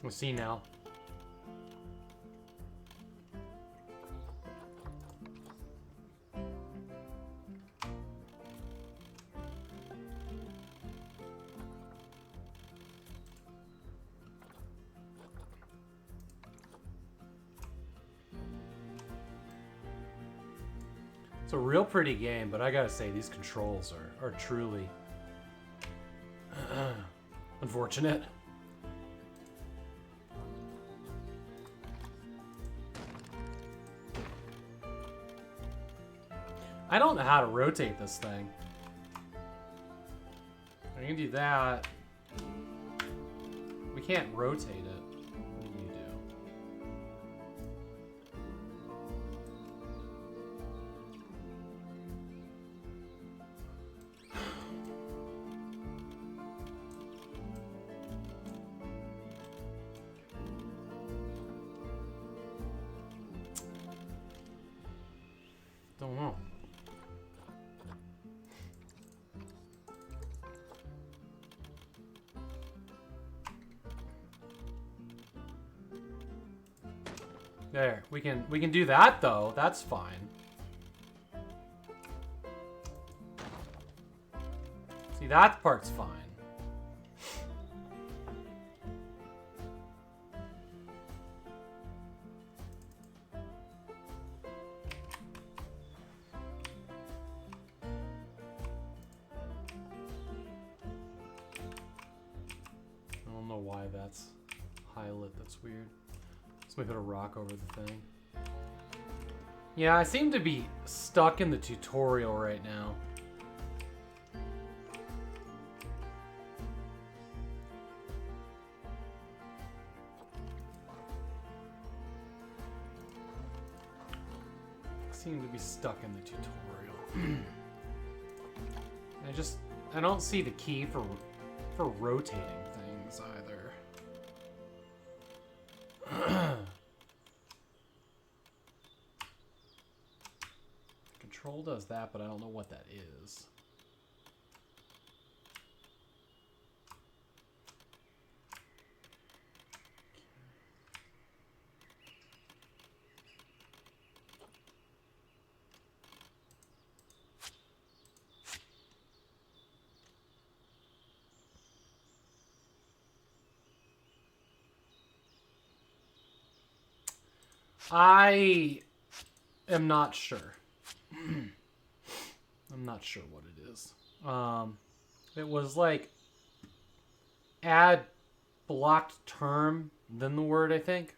We'll see now. It's a real pretty game, but I gotta say these controls are truly unfortunate. I don't know how to rotate this thing. I can do that. We can't rotate it. What do you do? Don't know. There, we can do that though. That's fine. See, that part's fine. I don't know why that's highlight. That's weird. Let me put a rock over the thing. Yeah, I seem to be stuck in the tutorial right now. I seem to be stuck in the tutorial. I don't see the key for rotating things either. Control does that, but I don't know what that is. I am not sure. I'm not sure what it is. It was like add blocked term, then the word, I think.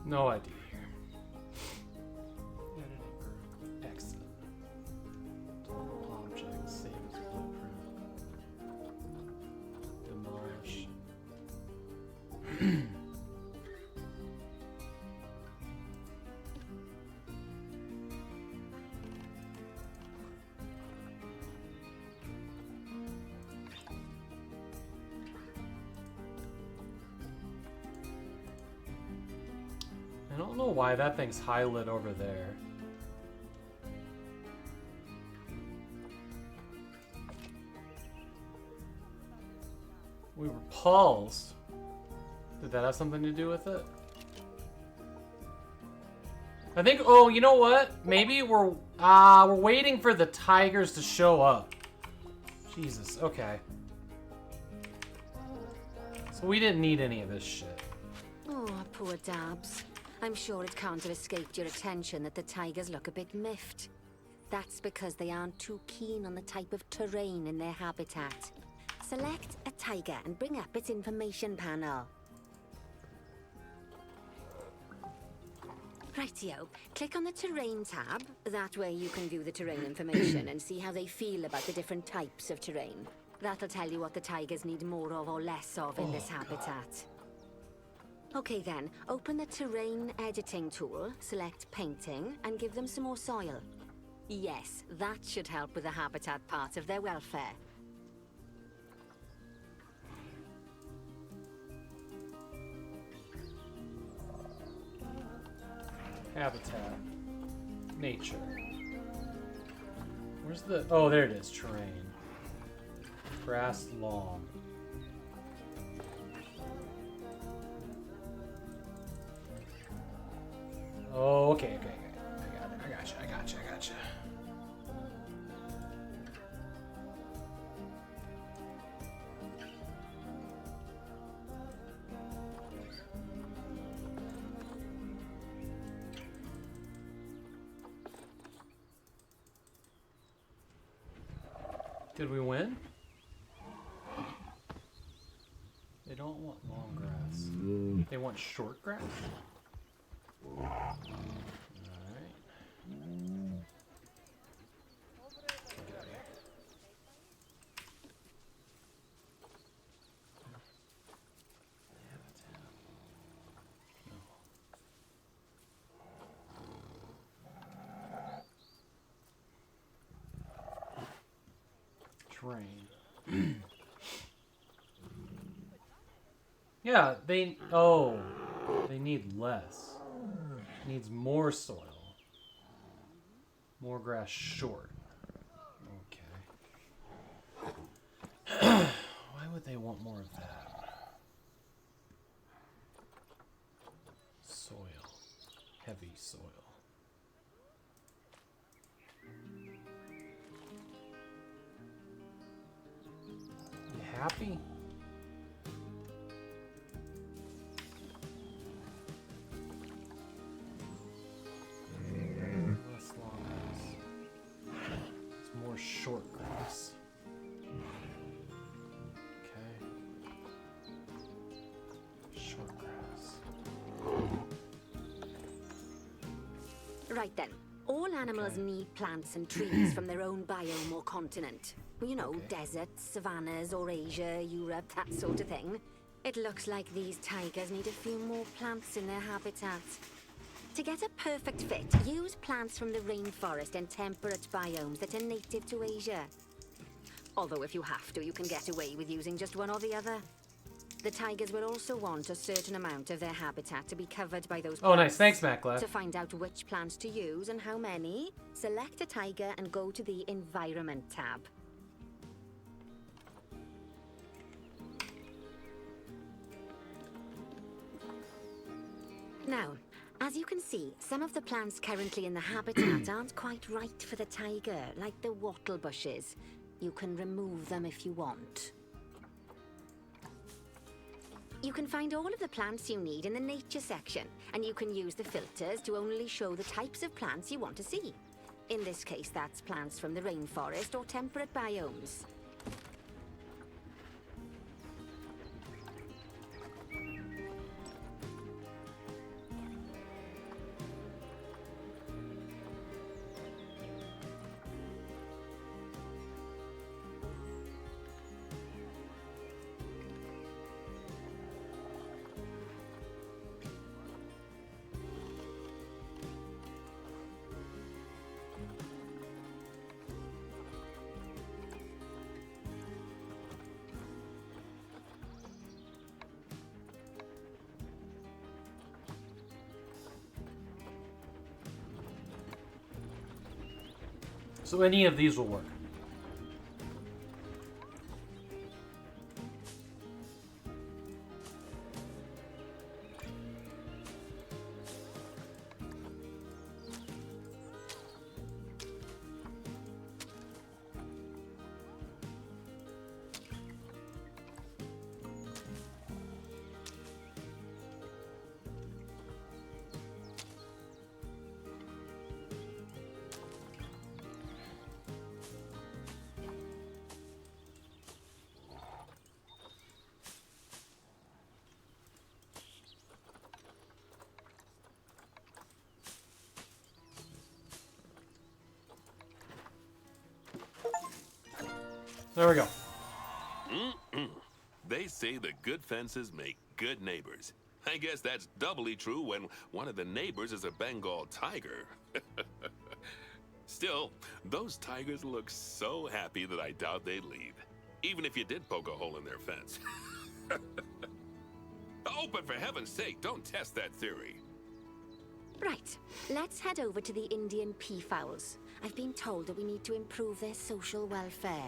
No idea here. Editing group. Exit. Object. Save as blueprint. Demolish. I don't know why that thing's highlit over there. We repulsed. Did that have something to do with it? I think, oh, you know what? Maybe we're waiting for the tigers to show up. Jesus, okay. So we didn't need any of this shit. Oh, poor Dabs. I'm sure it can't have escaped your attention that the tigers look a bit miffed. That's because they aren't too keen on the type of terrain in their habitat. Select a tiger and bring up its information panel. Rightio, click on the terrain tab. That way you can view the terrain information and see how they feel about the different types of terrain. That'll tell you what the tigers need more of or less of in this habitat. Okay then, open the terrain editing tool, select painting, and give them some more soil. Yes, that should help with the habitat part of their welfare. Habitat. Nature. Where's the... Oh, there it is. Terrain. Grass lawn. Oh, okay. I gotcha. Did we win? They don't want long grass. They want short grass? Alright. Terrain. Yeah, they need less. Needs more soil. More grass short. Okay. Why would they want more of that? Soil. Heavy soil. You happy? Less long grass. It's more short grass. Okay. Short grass. Right then. All animals need plants and trees from their own biome or continent. You know, deserts, savannas, Eurasia, Europe, that sort of thing. It looks like these tigers need a few more plants in their habitat. To get a perfect fit, use plants from the rainforest and temperate biomes that are native to Asia. Although if you have to, you can get away with using just one or the other. The tigers will also want a certain amount of their habitat to be covered by those plants. Oh, nice. Thanks, Macla. To find out which plants to use and how many, select a tiger and go to the Environment tab. Now, as you can see, some of the plants currently in the habitat aren't quite right for the tiger, like the wattle bushes. You can remove them if you want. You can find all of the plants you need in the nature section, and you can use the filters to only show the types of plants you want to see. In this case, that's plants from the rainforest or temperate biomes. So any of these will work. There we go. They say the good fences make good neighbors. I guess that's doubly true when one of the neighbors is a Bengal tiger. Still, those tigers look so happy that I doubt they'd leave. Even if you did poke a hole in their fence. Oh, but for heaven's sake, don't test that theory. Right, let's head over to the Indian peafowls. I've been told that we need to improve their social welfare.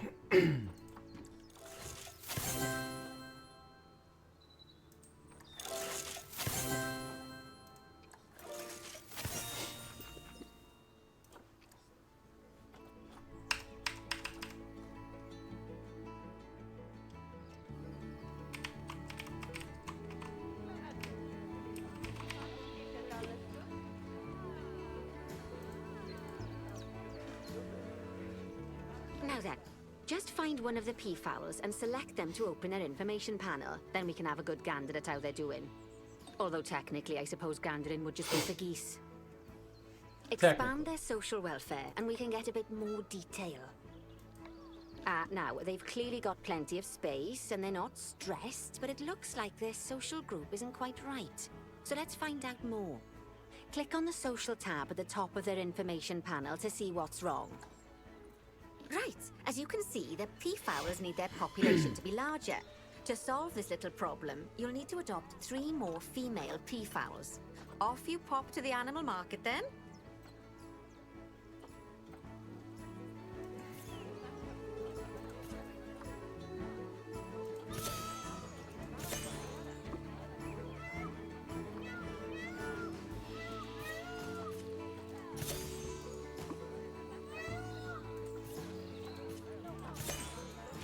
Now then, just find one of the peafowls and select them to open their information panel. Then we can have a good gander at how they're doing. Although technically, I suppose gandering would just be for geese. Expand their social welfare, and we can get a bit more detail. Now, they've clearly got plenty of space, and they're not stressed, but it looks like their social group isn't quite right. So let's find out more. Click on the social tab at the top of their information panel to see what's wrong. Right, as you can see, the peafowls need their population to be larger. To solve this little problem, you'll need to adopt 3 more female peafowls. Off you pop to the animal market then.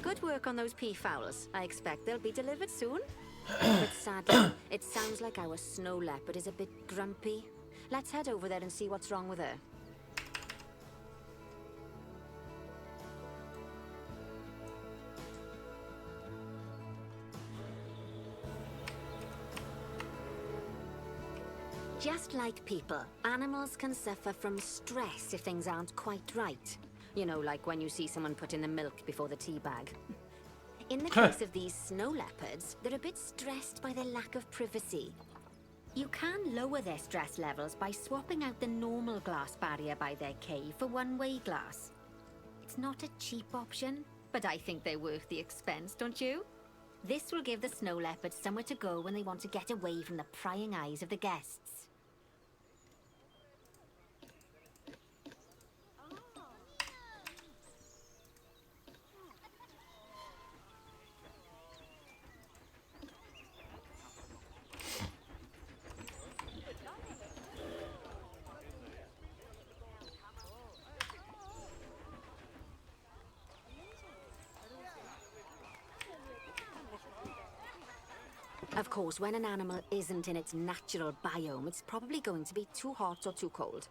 Good work on those peafowls. I expect they'll be delivered soon. But sadly, it sounds like our snow leopard is a bit grumpy. Let's head over there and see what's wrong with her. Just like people, animals can suffer from stress if things aren't quite right. You know, like when you see someone put in the milk before the tea bag. In the case of these snow leopards, they're a bit stressed by their lack of privacy. You can lower their stress levels by swapping out the normal glass barrier by their cave for one-way glass. It's not a cheap option, but I think they're worth the expense, don't you? This will give the snow leopards somewhere to go when they want to get away from the prying eyes of the guests. Of course, when an animal isn't in its natural biome, it's probably going to be too hot or too cold.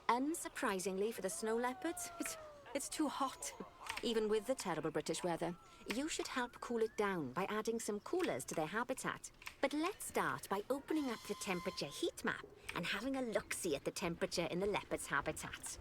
Unsurprisingly for the snow leopards, it's too hot. Even with the terrible British weather. You should help cool it down by adding some coolers to their habitat. But let's start by opening up the temperature heat map and having a look-see at the temperature in the leopard's habitat.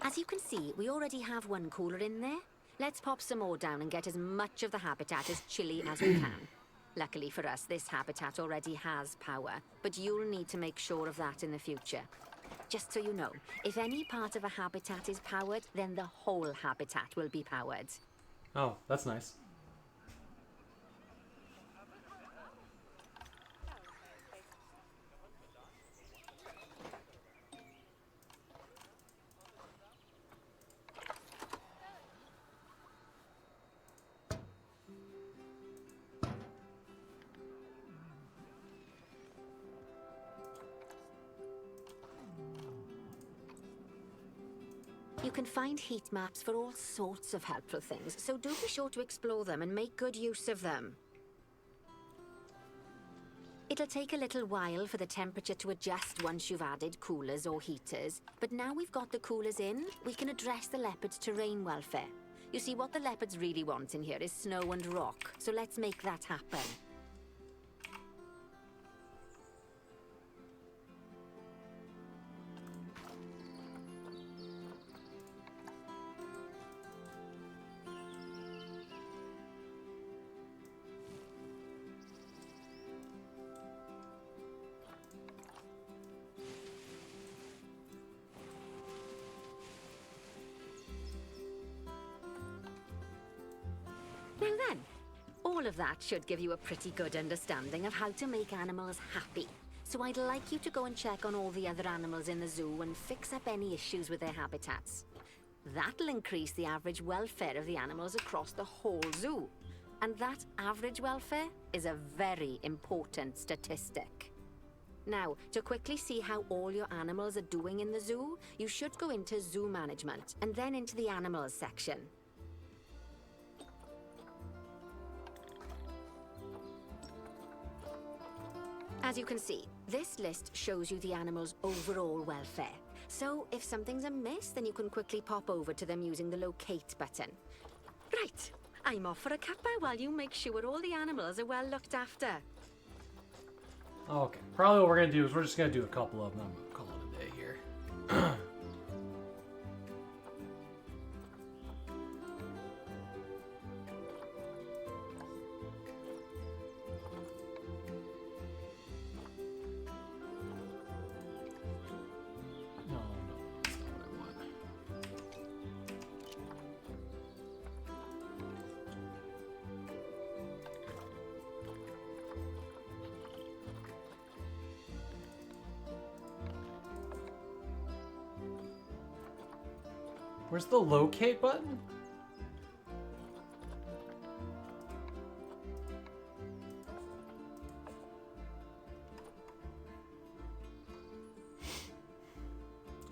As you can see, we already have one cooler in there. Let's pop some more down and get as much of the habitat as chilly as we can. Luckily for us, this habitat already has power, but you'll need to make sure of that in the future. Just so you know, if any part of a habitat is powered, then the whole habitat will be powered. Oh, that's nice. You can find heat maps for all sorts of helpful things, so do be sure to explore them and make good use of them. It'll take a little while for the temperature to adjust once you've added coolers or heaters, but now we've got the coolers in, we can address the leopards' terrain welfare. You see, what the leopards really want in here is snow and rock, so let's make that happen. Now then, all of that should give you a pretty good understanding of how to make animals happy. So I'd like you to go and check on all the other animals in the zoo and fix up any issues with their habitats. That'll increase the average welfare of the animals across the whole zoo. And that average welfare is a very important statistic. Now, to quickly see how all your animals are doing in the zoo, you should go into zoo management and then into the animals section. As you can see, this list shows you the animals' overall welfare. So if something's amiss, then you can quickly pop over to them using the locate button. Right, I'm off for a cuppa while you make sure all the animals are well looked after. Okay, probably what we're gonna do is we're just gonna do a couple of them. I'm gonna call it a day here. Where's the locate button?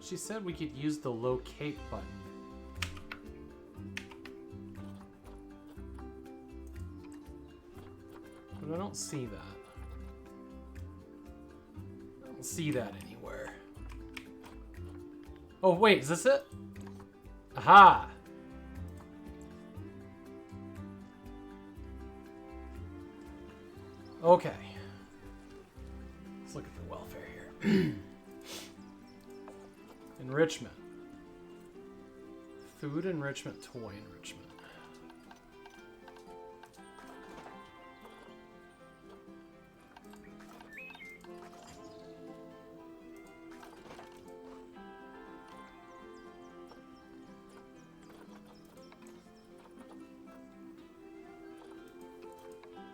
She said we could use the locate button. But I don't see that. I don't see that anywhere. Oh wait, is this it? Aha! Okay. Let's look at the welfare here. Enrichment. Food enrichment, toy enrichment.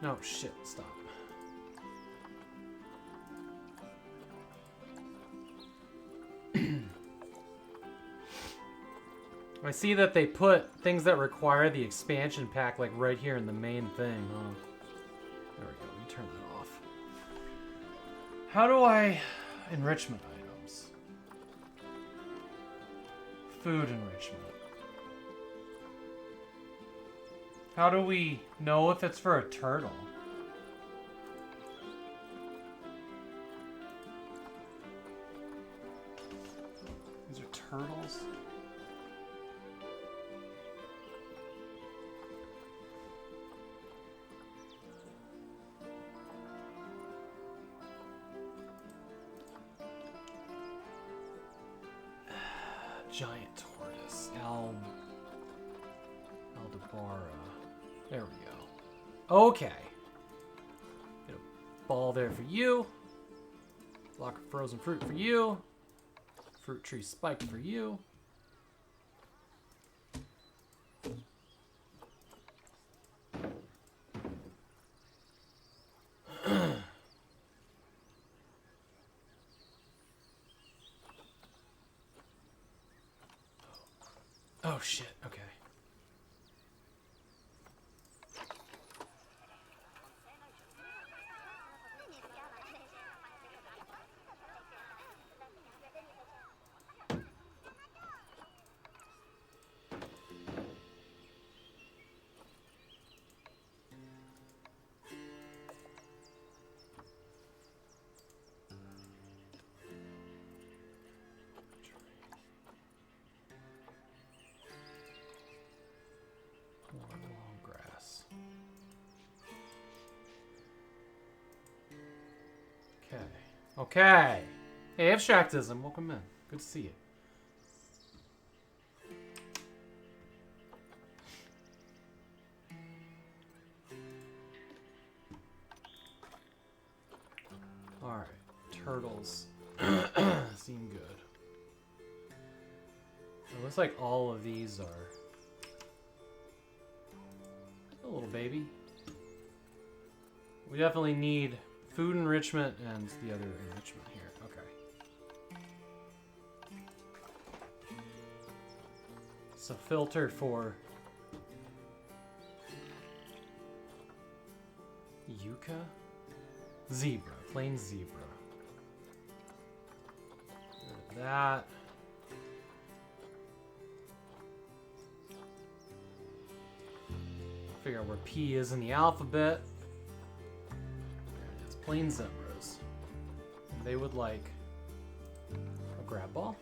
No, shit, stop. I see that they put things that require the expansion pack like right here in the main thing. Oh. There we go, let me turn that off. How do I... Enrichment items. Food enrichment. How do we know if it's for a turtle? These are turtles. Giant tortoise. Aldebara. There we go. Okay. Get a ball there for you. Block of frozen fruit for you. Fruit tree spike for you. Oh shit, okay. Long grass. Okay. Okay. Hey, Abstractism, welcome in. Good to see you. Alright. Turtles. Seem good. It looks like all of these are... A little baby. We definitely need food enrichment and the other enrichment here. Okay. So filtered for yucca? Zebra. Plain zebra. Rid of that. Figure out where P is in the alphabet. It's plain zebras. They would like a grab ball.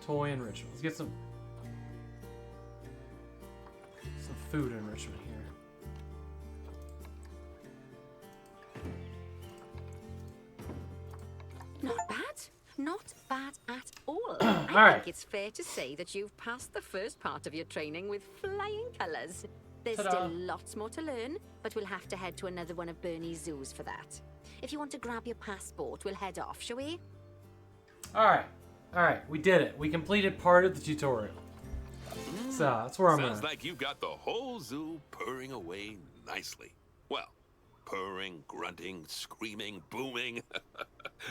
Toy enrichment. Let's get some food enrichment here. Not bad. Not bad at all. All I right. think it's fair to say that you've passed the first part of your training with flying colours. There's Ta-da. still lots more to learn, but we'll have to head to another one of Bernie's zoos for that. If you want to grab your passport, we'll head off, shall we? Alright. Alright, we did it. We completed part of the tutorial. So that's where I'm Sounds gonna... like you've got the whole zoo purring away nicely. Well, purring, grunting, screaming, booming.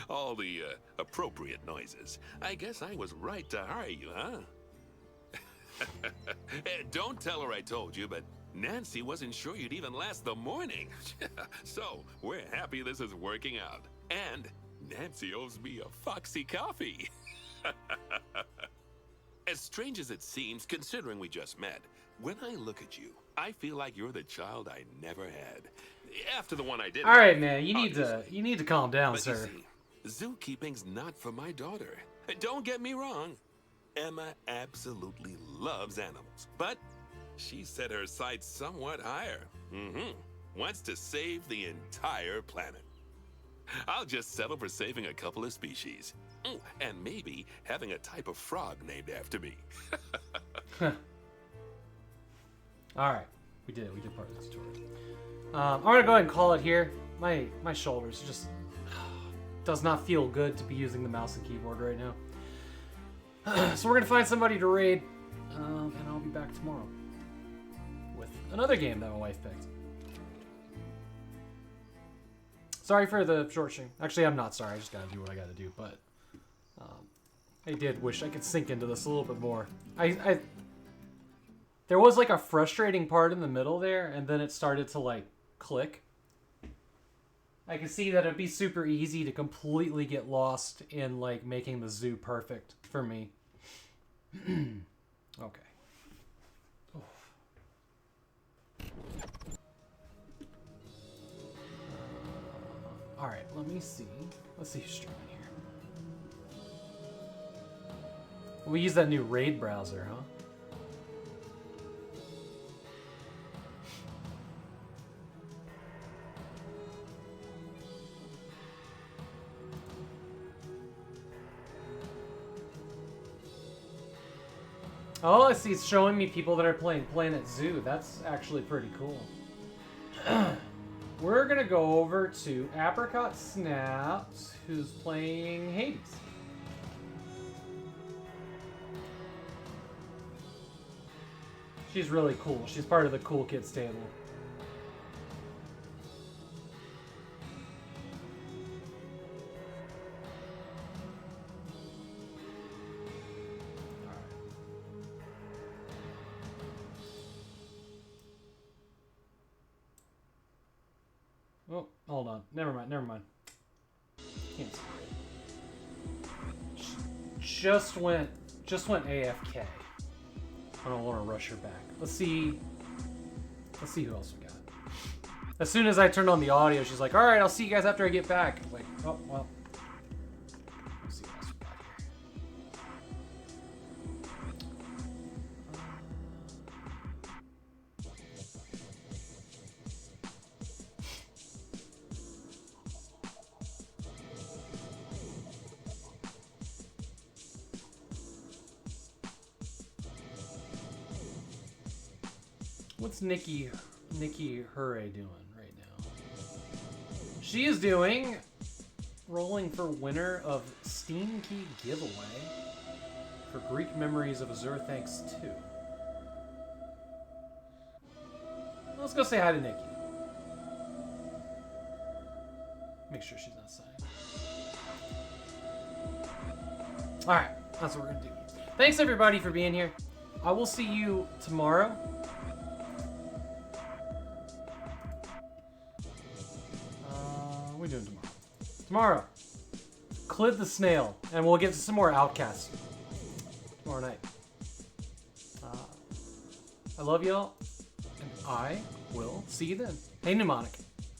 All the appropriate noises. I guess I was right to hire you, huh? Don't tell her I told you, but Nancy wasn't sure you'd even last the morning. So, we're happy this is working out. And Nancy owes me a Foxy coffee. As strange as it seems, considering we just met, when I look at you, I feel like you're the child I never had. After the one I did. All right, man. You need to calm down, But sir. you see, zookeeping's not for my daughter. Don't get me wrong. Emma absolutely loves animals, but she set her sights somewhat higher. Wants to save the entire planet. I'll just settle for saving a couple of species. And maybe having a type of frog named after me. Alright. We did it. We did part of the tutorial. I'm gonna go ahead and call it here. My shoulders just does not feel good to be using the mouse and keyboard right now. So we're gonna find somebody to raid, and I'll be back tomorrow with another game that my wife picked. Sorry for the short stream. Actually, I'm not sorry. I just gotta do what I gotta do. But I did wish I could sink into this a little bit more. There was like a frustrating part in the middle there, and then it started to like click. I can see that it'd be super easy to completely get lost in like making the zoo perfect for me. Okay. All right, let me see. Let's see who's streaming here. We use that new raid browser, huh? Oh, I see. It's showing me people that are playing Planet Zoo. That's actually pretty cool. We're gonna go over to Apricot Snaps, who's playing Hades. She's really cool. She's part of the cool kids table. Oh, hold on. Never mind. Can't see it. Just went AFK. I don't want to rush her back. Let's see who else we got. As soon as I turned on the audio, she's like, "All right, I'll see you guys after I get back." I'm like, oh well. We'll see you guys back What's Nikki Hurray doing right now? She is doing rolling for winner of Steam Key giveaway for Greek Memories of Azure Thanks 2. Let's go say hi to Nikki. Make sure she's not sighing. Alright, that's what we're gonna do. Thanks everybody for being here. I will see you tomorrow. What are we doing tomorrow? Clid the Snail, and we'll get to some more Outcasts tomorrow night. I love y'all, and I will see you then. Hey, Mnemonic.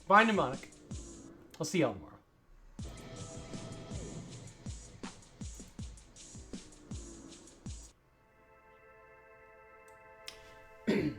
Bye, Mnemonic. I'll see y'all tomorrow.